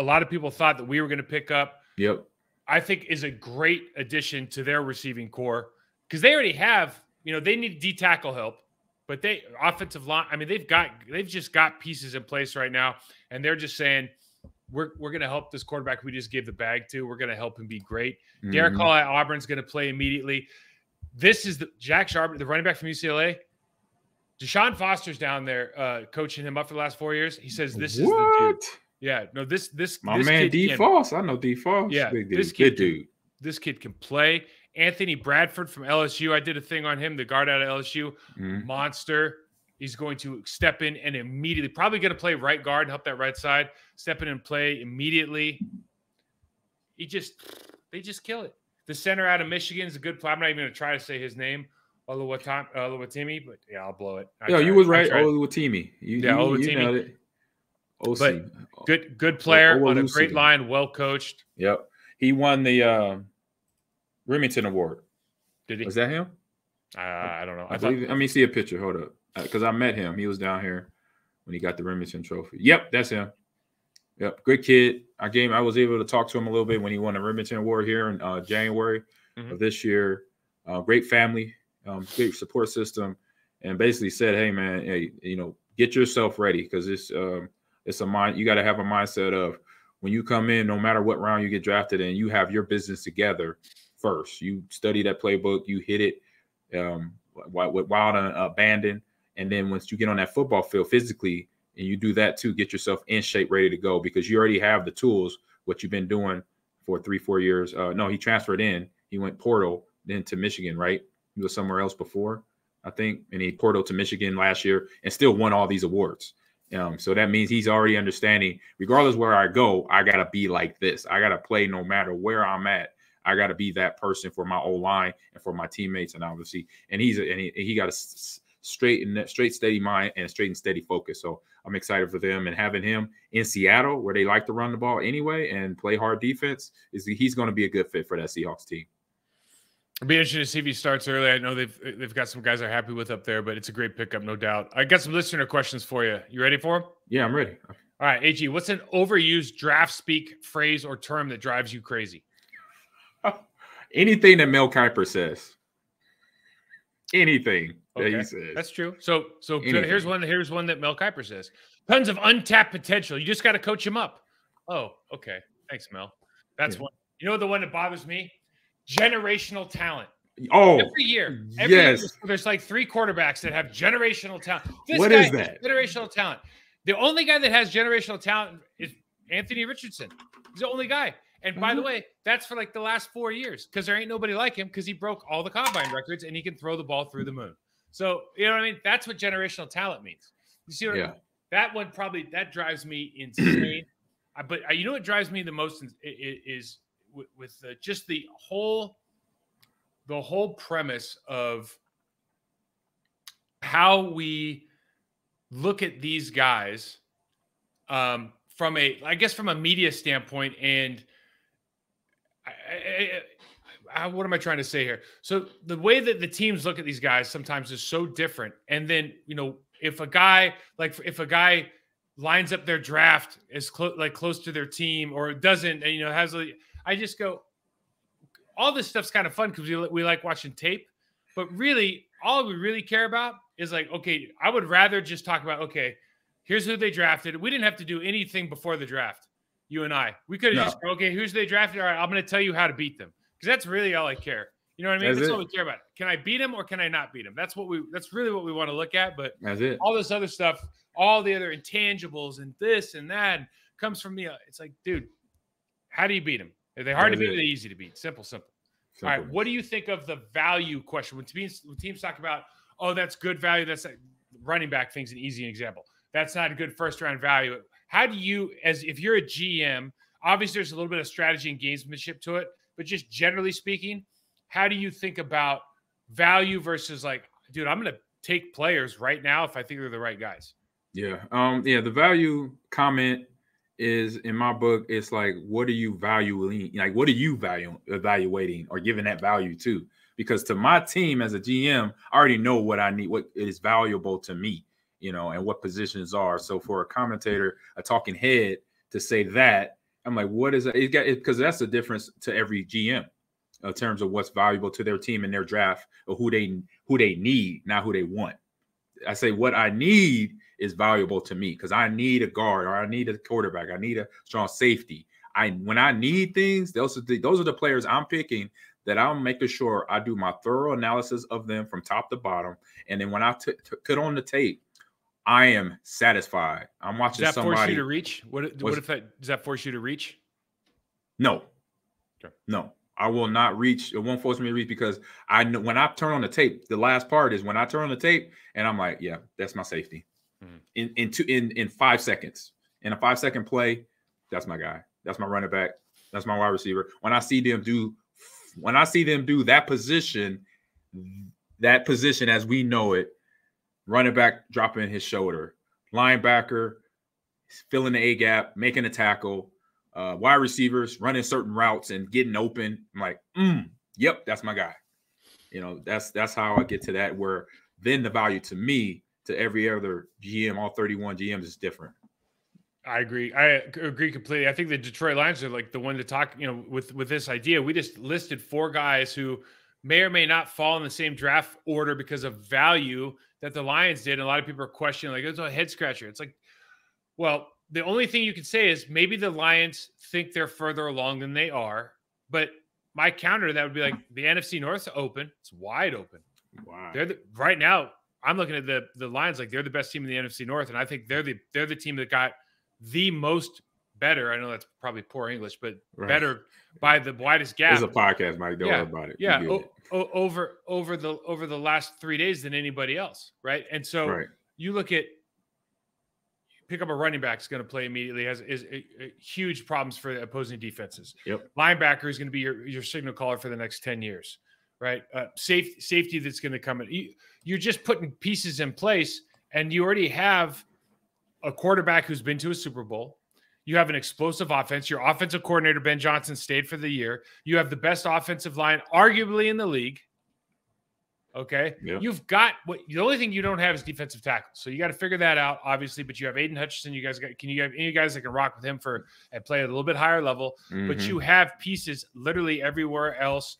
C: lot of people thought that we were going to pick up.
A: Yep,
C: I think is a great addition to their receiving core because they already have. You know, they need D tackle help. But they offensive line, I mean, they've just got pieces in place right now, and they're just saying, we're going to help this quarterback we just gave the bag to. We're going to help him be great. Derek Hall at Auburn's going to play immediately. This is the Jack Sharp, the running back from UCLA. Deshaun Foster's down there coaching him up for the last 4 years. He says this is the dude. Yeah, no, this
A: my man D Foss. I know D Foss.
C: Yeah,
A: this kid,
C: this kid can play. Anthony Bradford from LSU. I did a thing on him, the guard out of LSU. Monster. He's going to step in and immediately, probably going to play right guard and help that right side. Step in and play immediately. They just kill it. The center out of Michigan is a good play. I'm not even going to try to say his name, Oluwatimi, but yeah, I'll blow it.
A: You was right, Oluwatimi. You nailed it.
C: But good player on a great line, well coached.
A: Yep. He won the Remington Award.
C: Did he?
A: Was that him?
C: I don't know.
A: Let me see a picture. Hold up. Because I met him. He was down here when he got the Remington Trophy. Yep, that's him. Yep, good kid. I was able to talk to him a little bit when he won the Remington Award here in January of this year. Great family, great support system, and basically said, "Hey, man, get yourself ready because it's a mind. You got to have a mindset of when you come in, no matter what round you get drafted in, you have your business together first. You study that playbook, you hit it with wild and abandon, and then once you get on that football field physically, and you do that too, get yourself in shape, ready to go because you already have the tools. What you've been doing for 3-4 years. No, he transferred in. He went portal then to Michigan, right? He was somewhere else before, I think, and he portaled to Michigan last year and still won all these awards. So that means he's already understanding, regardless where I go, I got to be like this. I got to play no matter where I'm at. I got to be that person for my O-line and for my teammates. And obviously, and he got a straight, steady mind and a straight and steady focus. So I'm excited for them, and having him in Seattle where they like to run the ball anyway and play hard defense he's going to be a good fit for that Seahawks team.
C: It'll be interesting to see if he starts early. I know they've got some guys they're happy with up there, but it's a great pickup, no doubt. I got some listener questions for you. You ready for them?
A: Yeah, I'm ready.
C: All right, AG, what's an overused draft speak phrase or term that drives you crazy?
A: Anything that Mel Kiper says. Anything that he says.
C: That's true. So here's one that Mel Kiper says. Tons of untapped potential. You just got to coach him up. Oh, okay. Thanks, Mel. That's one. You know the one that bothers me? Generational talent.
A: Oh,
C: every year, there's like 3 quarterbacks that have generational talent.
A: What is that?
C: Generational talent. The only guy that has generational talent is Anthony Richardson. He's the only guy. And by the way, that's for like the last 4 years because there ain't nobody like him because he broke all the combine records and he can throw the ball through the moon. So, you know what I mean? That's what generational talent means. You see what I mean? That one that drives me insane. But you know what drives me the most is with just the whole premise of how we look at these guys from a media standpoint. And what am I trying to say here? So the way that the teams look at these guys sometimes is so different. And then, if a guy lines up their draft as close to their team or doesn't, and, I just go, all this stuff's kind of fun because we like watching tape, but really all we really care about is like, okay, I would rather just talk about, okay, here's who they drafted. We didn't have to do anything before the draft. You and I, we could have just, okay, who's they drafted? All right, I'm going to tell you how to beat them. Because that's really all I care. You know what I mean? That's all we care about. Can I beat him or can I not beat him? That's really what we want to look at. But
A: that's it.
C: All this other stuff, all the other intangibles and this and that comes from me. It's like, dude, how do you beat them? Are they hard to beat or are they easy to beat? Simple. All right. What do you think of the value question? When teams talk about, oh, that's good value. That's like running back thing's an easy example. That's not a good first round value. How do you, if you're a GM, obviously there's a little bit of strategy and gamesmanship to it, but just generally speaking, how do you think about value versus like, dude, I'm going to take players right now if I think they're the right guys?
A: Yeah. The value comment is in my book. It's like, what are you valuing? Like, what are you evaluating or giving that value to? Because to my team as a GM, I already know what I need, what is valuable to me, and what positions are. So for a commentator, a talking head to say that, I'm like, what is that? Because that's the difference to every GM in terms of what's valuable to their team in their draft or who they need, not who they want. I say what I need is valuable to me because I need a guard or I need a quarterback. I need a strong safety. When I need things, those are the players I'm picking that I'm making sure I do my thorough analysis of them from top to bottom. And then when I put on the tape, I am satisfied. I'm watching somebody.
C: Does that force you to reach? What if does that force you to reach?
A: No.
C: Okay.
A: No. I will not reach. It won't force me to reach because I know when I turn on the tape, the last part is when I turn on the tape and I'm like, yeah, that's my safety. In 5 seconds. In a 5-second play, that's my guy. That's my running back. That's my wide receiver. When I see them do that position as we know it, running back dropping his shoulder, linebacker filling the A gap, making a tackle, wide receivers running certain routes and getting open. I'm like, yep, that's my guy. That's how I get to that, where then the value to me, to every other GM, all 31 GMs is different.
C: I agree. I agree completely. I think the Detroit Lions are like the one to talk, with this idea. We just listed 4 guys who may or may not fall in the same draft order because of value that the Lions did. And a lot of people are questioning, like, it's a head scratcher. It's like, well, the only thing you can say is maybe the Lions think they're further along than they are. But my counter to that would be like the NFC North's open. It's wide open.
A: Wow.
C: Right now, I'm looking at the Lions like they're the best team in the NFC North, and I think they're the team that got the most better. I know that's probably poor English, but better by the widest gap.
A: It's a podcast, Mike. Don't worry about it.
C: Yeah, over the last 3 days than anybody else, right? And so you look at pick up a running back is going to play immediately has huge problems for the opposing defenses.
A: Yep.
C: Linebacker is going to be your signal caller for the next 10 years, right? Safety that's going to come in. You're just putting pieces in place, and you already have a quarterback who's been to a Super Bowl. You have an explosive offense. Your offensive coordinator, Ben Johnson, stayed for the year. You have the best offensive line, arguably, in the league. Okay. Yep. You've got the only thing you don't have is defensive tackle. So you got to figure that out, obviously. But you have Aiden Hutchinson. You have any guys that can rock with him and play at a little bit higher level? Mm-hmm. But you have pieces literally everywhere else.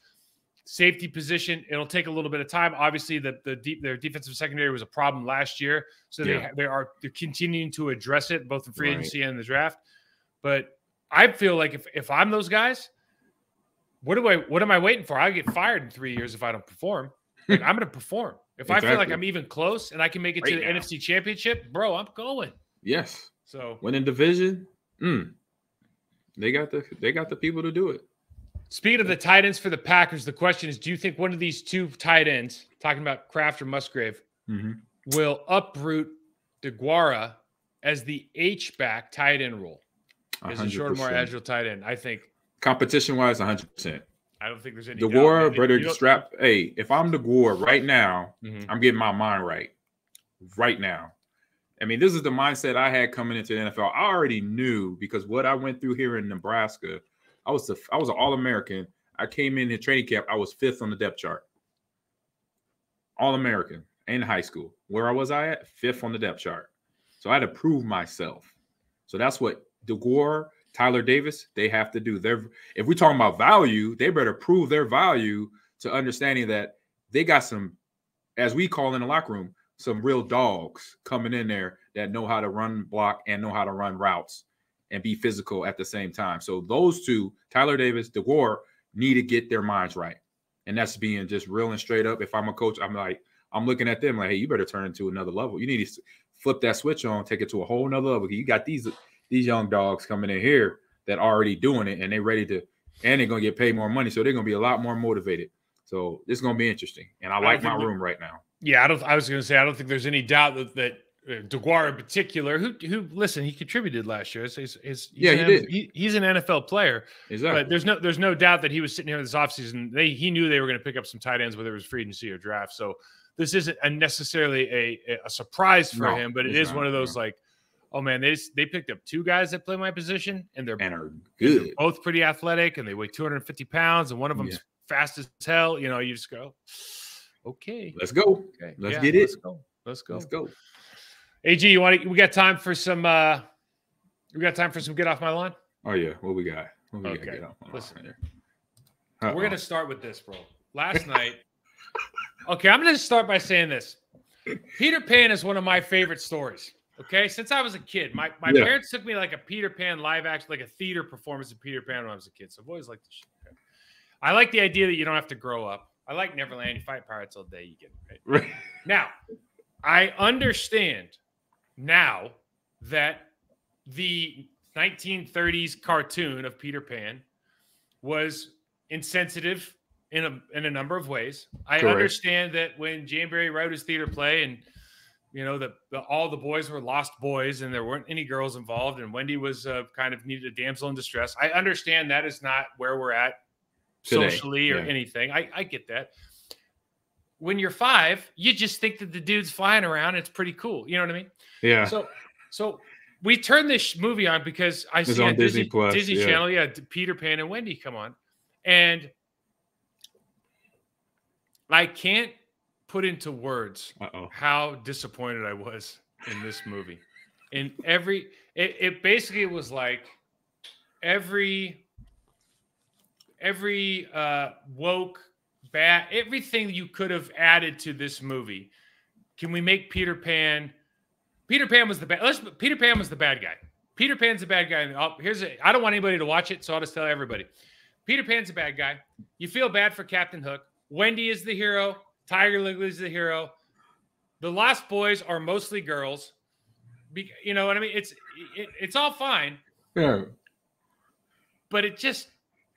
B: Safety position, it'll take a little bit of time. Obviously, their defensive secondary was a problem last year, so they're continuing to address it both in free agency and the draft. But I feel like if I'm those guys, what am I waiting for? I'll get fired in 3 years if I don't perform. Like, I'm going to perform. If I feel like I'm even close and I can make it to the NFC Championship, bro, I'm going.
A: Yes.
B: So
A: winning division, they got the people to do it.
B: Speaking of the tight ends for the Packers, the question is, do you think one of these two tight ends, talking about Kraft or Musgrave, will uproot DeGuara as the H-back tight end role? As a shorter, more agile tight end. I think
A: competition-wise, 100%.
B: I don't think there's any
A: DeGuara, better strap. Hey, if I'm DeGuara right now, I'm getting my mind right. Right now. I mean, this is the mindset I had coming into the NFL. I already knew, because what I went through here in Nebraska, I was an All-American. I came in training camp. I was 5th on the depth chart. All-American in high school. Where was I at? 5th on the depth chart. So I had to prove myself. So that's what DeGuara, Tyler Davis, they have to do. If we're talking about value, they better prove their value to understanding that they got some, as we call in the locker room, some real dogs coming in there that know how to run block and know how to run routes and be physical at the same time. So those two, Tyler Davis, DeGuara, need to get their minds right. And that's being just real and straight up. If I'm a coach, I'm looking at them like, hey, you better turn it to another level. You need to flip that switch on, take it to a whole nother level. You got these young dogs coming in here that are already doing it, and they're ready to, and they're going to get paid more money. So they're going to be a lot more motivated. So this is going to be interesting. And I like my room right now.
B: Yeah, I was going to say, I don't think there's any doubt that DeGuara in particular, who listen, he contributed last year. He's an NFL player.
A: Exactly.
B: But there's no doubt that he was sitting here this offseason. He knew they were going to pick up some tight ends, whether it was free agency or draft. So this isn't necessarily a surprise for him, but it is one of those like, oh man, they picked up two guys that play my position, and they're good. They're both pretty athletic, and they weigh 250 pounds, and one of them's fast as hell. You know, you just go, okay,
A: let's go. Okay. Let's get it.
B: Let's go. AG, we got time for some get off my lawn?
A: Oh yeah, what we got? Get off my
B: Listen, lawn we're gonna start with this, bro. Last night. Okay, I'm gonna start by saying this. Peter Pan is one of my favorite stories. Okay, since I was a kid, my parents took me like a Peter Pan live action, like a theater performance of Peter Pan when I was a kid. So I've always liked the shit. I like the idea that you don't have to grow up. I like Neverland. You fight pirates all day, you get it right. Now, I understand now that the 1930s cartoon of Peter Pan was insensitive in a number of ways. I understand that when Jane Barry wrote his theater play, and you know all the boys were lost boys and there weren't any girls involved, and Wendy was kind of needed a damsel in distress. I understand that is not where we're at today, socially or anything. I get that. When you're 5, you just think that the dude's flying around. It's pretty cool. You know what I mean?
A: Yeah.
B: So we turned this movie on because I see on Disney Channel, Peter Pan and Wendy come on. And I can't put into words how disappointed I was in this movie. In it basically was like every woke, bad, everything you could have added to this movie. Can we make Peter Pan? Peter Pan was the bad. Peter Pan was the bad guy. Peter Pan's the bad guy. I don't want anybody to watch it, so I'll just tell everybody. Peter Pan's the bad guy. You feel bad for Captain Hook. Wendy is the hero. Tiger Lily is the hero. The Lost Boys are mostly girls. You know what I mean? It's all fine.
A: Yeah.
B: But it just,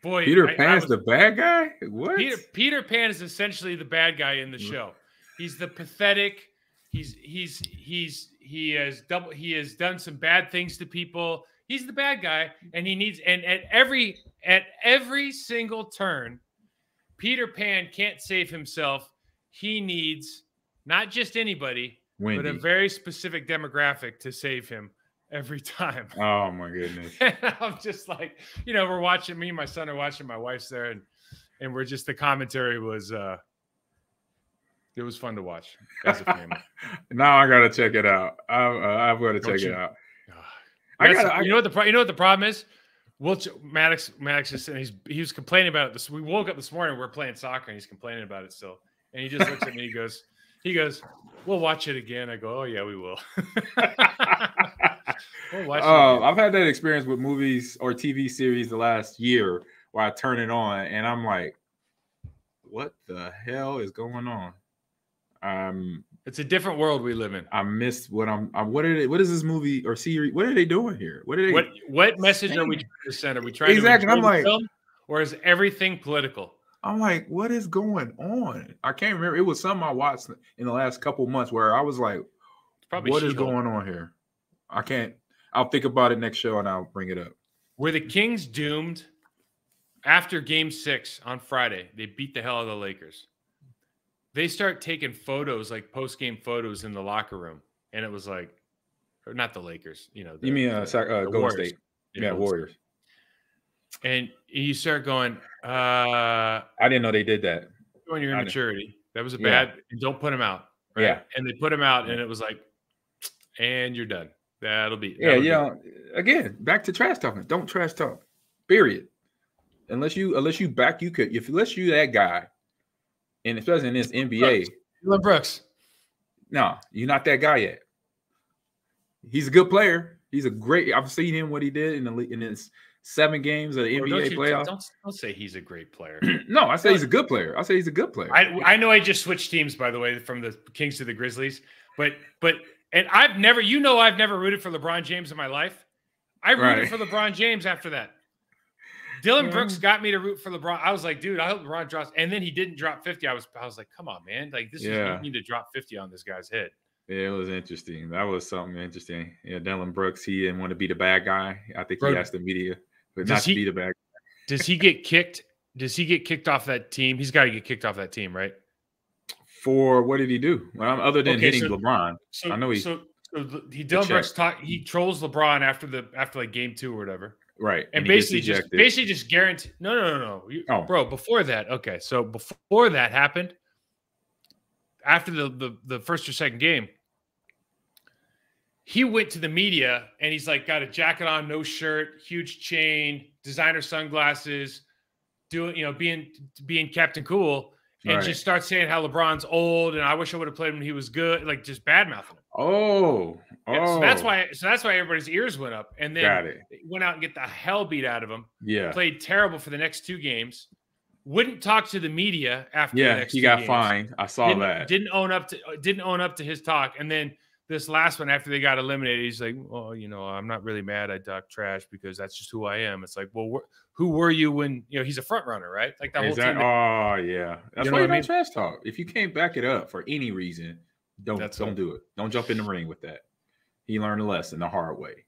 B: boy.
A: Peter Pan's the bad guy? What?
B: Peter Pan is essentially the bad guy in the show. He's the pathetic. He has done some bad things to people. He's the bad guy, and he needs, and at every single turn, Peter Pan can't save himself. He needs not just anybody, Wendy, but a very specific demographic to save him every time.
A: Oh my goodness.
B: And I'm just like, we're watching, me and my son are watching, my wife's there, and we're just, the commentary was it was fun to watch as a family.
A: Now I gotta check it out. I've got to check it out.
B: You know what the problem is?
C: Maddox is saying he was complaining about it. We woke up this morning. We're playing soccer, and he's complaining about it still. And he just looks at me. He goes, "We'll watch it again." I go, "Oh yeah, we will." We'll watch it again.
A: I've had that experience with movies or TV series the last year where I turn it on and I'm like, "What the hell is going on?"
C: It's a different world we live in.
A: I missed what what is this movie or series? What are they doing here?
C: What message are we trying to send? Are we trying
A: exactly?
C: to
A: I'm like,
C: film, or is everything political?
A: I'm like, what is going on? I can't remember. It was something I watched in the last couple months where I was like, what is going on here? I can't. I'll think about it next show and I'll bring it up.
C: Were the Kings doomed after Game 6 on Friday? They beat the hell out of the Lakers. They start taking photos, like post-game photos in the locker room. And it was like, or not the Lakers, you know.
A: You mean Golden State? Yeah, Warriors.
C: And you start going,
A: I didn't know they did that.
C: Showing your immaturity. That was a bad, and don't put them out. Right?
A: Yeah.
C: And they put them out, and it was like, and you're done. That'll be.
A: Again, back to trash talking. Don't trash talk. Period. Unless you that guy. And especially in this NBA.
C: Brooks.
A: No, you're not that guy yet. He's a good player. He's a great. I've seen him what he did in his 7 games of the NBA playoffs.
C: Don't say he's a great player.
A: No, I say he's a good player. I say he's a good player.
C: I know I just switched teams, by the way, from the Kings to the Grizzlies, but I've never rooted for LeBron James in my life. I rooted for LeBron James after that. Dylan Brooks got me to root for LeBron. I was like, dude, I hope LeBron drops. And then he didn't drop 50. I was like, come on, man. Like, this is you need to drop 50 on this guy's head.
A: Yeah, it was interesting. That was something interesting. Yeah, Dylan Brooks, he didn't want to be the bad guy. I think he asked the media not to be the bad guy.
C: Does he get kicked? Does he get kicked off that team? He's got to get kicked off that team, right?
A: For what did he do? Well, other than hitting LeBron. I know
C: Dylan Brooks he trolls LeBron after like game 2 or whatever.
A: Right.
C: And basically just guarantee. No. Bro, before that. Okay. So before that happened, after the first or second game, he went to the media and he's like got a jacket on, no shirt, huge chain, designer sunglasses, being Captain Cool, and just starts saying how LeBron's old and I wish I would have played him when he was good, like just bad mouthing him.
A: So
C: that's why everybody's ears went up, and then went out and get the hell beat out of him.
A: Yeah,
C: played terrible for the next 2 games. Wouldn't talk to the media after. The next
A: he got fined. I saw that.
C: Didn't own up to his talk, and then this last one after they got eliminated, he's like, "Well, I'm not really mad. I talk trash because that's just who I am." It's like, well, who were you when he's a front runner, right? Like that whole team.
A: Oh yeah, that's why you don't trash talk. If you can't back it up for any reason, don't do it. Don't jump in the ring with that. He learned a lesson the hard way.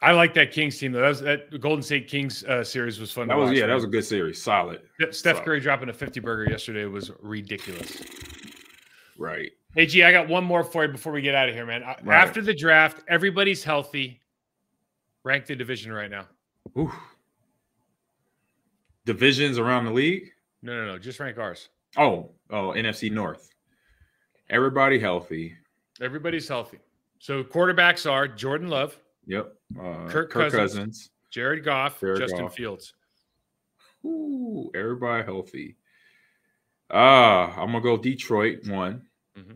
C: I like that Kings team though. That Golden State Kings series was fun.
A: That was a good series. Solid.
C: Steph Curry dropping a 50 burger yesterday was ridiculous.
A: Right.
B: Hey, G, I got one more for you before we get out of here, man. After the draft, everybody's healthy. Rank the division right now.
A: Ooh. Divisions around the league?
B: No. Just rank ours.
A: Oh, NFC North. Everybody healthy.
B: Everybody's healthy. So quarterbacks are Jordan Love.
A: Yep.
B: Kirk Cousins. Jared Goff. Justin Fields.
A: Ooh, everybody healthy. I'm going to go Detroit 1.
B: Mm-hmm.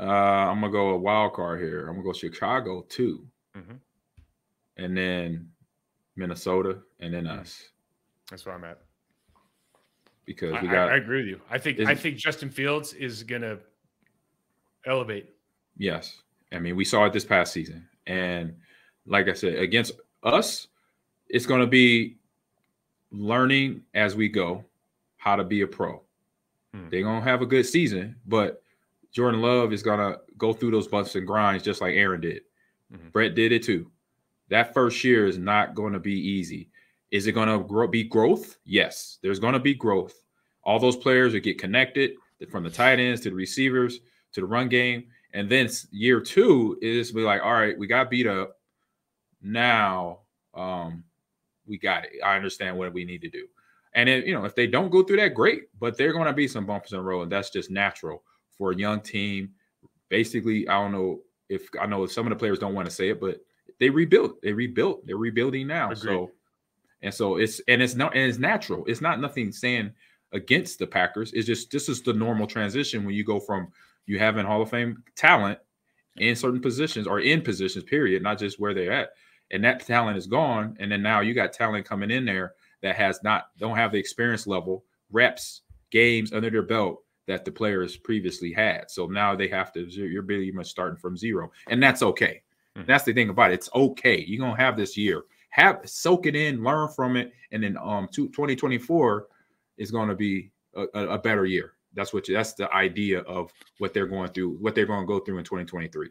A: I'm going to go a wild card here. I'm going to go Chicago 2.
B: Mm-hmm.
A: And then Minnesota and then us.
B: That's where I'm at.
A: Because
B: I agree with you. I think Justin Fields is going to elevate.
A: Yes. I mean, we saw it this past season. And like I said, against us, it's going to be learning as we go how to be a pro. They're going to have a good season, but Jordan Love is going to go through those bumps and grinds just like Aaron did.
B: Mm-hmm.
A: Brett did it too. That first year is not going to be easy. Is it going to be growth? Yes, there's going to be growth. All those players will get connected from the tight ends to the receivers to the run game. And then year 2 is be like, all right, we got beat up. Now we got it. I understand what we need to do. And if they don't go through that, great. But there are going to be some bumps in the road, and that's just natural for a young team. Basically, I know if some of the players don't want to say it, but they rebuilt. They're rebuilding now.
C: Agreed.
A: So it's natural. It's not nothing saying against the Packers. It's just this is the normal transition when you go from you having Hall of Fame talent in certain positions or in positions, period, not just where they're at. And that talent is gone. And then now you got talent coming in there that don't have the experience level, reps, games under their belt that the players previously had. So now you're really much starting from zero. And that's okay. Mm-hmm. That's the thing about it. It's okay. You're going to have this year. Soak it in, learn from it. And then 2024 is going to be a better year. That's the idea of what they're going through, what they're going to go through in 2023.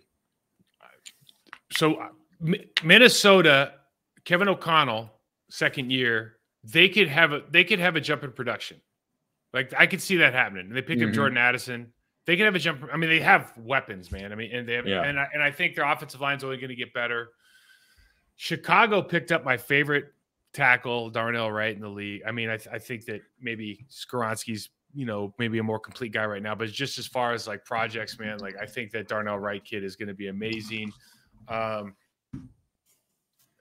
C: So Minnesota, Kevin O'Connell, second year, they could have a jump in production. Like I could see that happening. They pick up Jordan Addison. They can have a jump. I mean, they have weapons, man. I mean, and they have, and I think their offensive line is only going to get better. Chicago picked up my favorite tackle, Darnell Wright, in the league. I mean, I think that maybe Skoronski's, maybe a more complete guy right now, but just as far as like projects, man, like I think that Darnell Wright kid is going to be amazing.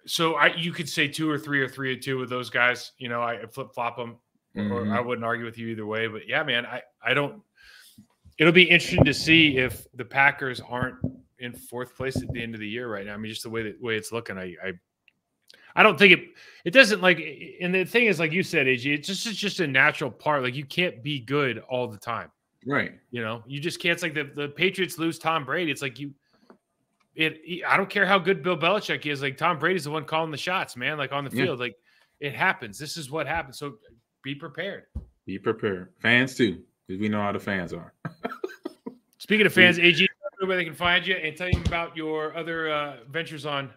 C: So you could say 2 or 3 or 3 or 2 with those guys. I flip flop them, or I wouldn't argue with you either way. But yeah, man, I don't. It'll be interesting to see if the Packers aren't in 4th place at the end of the year right now. I mean, just the way it's looking, I don't think it doesn't like. And the thing is, like you said, AG, it's just a natural part. Like you can't be good all the time,
A: right?
C: You just can't. It's like the Patriots lose Tom Brady. It's like I don't care how good Bill Belichick is. Like Tom Brady's the one calling the shots, man. Like on the field, like it happens. This is what happens. So be prepared.
A: Be prepared. Fans too, because we know how the fans are.
C: Speaking of fans, AG, where they can find you and tell you about your other ventures on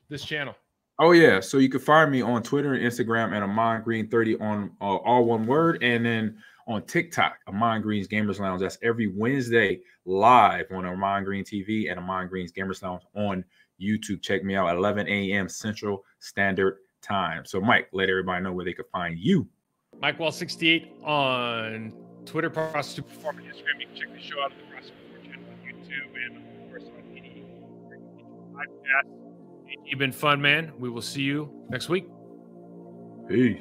C: this channel.
A: Oh yeah, so you can find me on Twitter and Instagram at Ahman Green 30 on all one word, and then on TikTok, Ahman Green's Gamers Lounge. That's every Wednesday live on Ahman Green TV and Ahman Green's Gamers Lounge on YouTube. Check me out at 11 a.m. Central Standard Time. So, Mike, let everybody know where they can find you.
C: Mike Wall 68 on Twitter, Process to Perform on Instagram. You can check the show out on the Process to Perform channel on YouTube and, of course, on any podcast. It's been fun, man. We will see you next week.
A: Peace.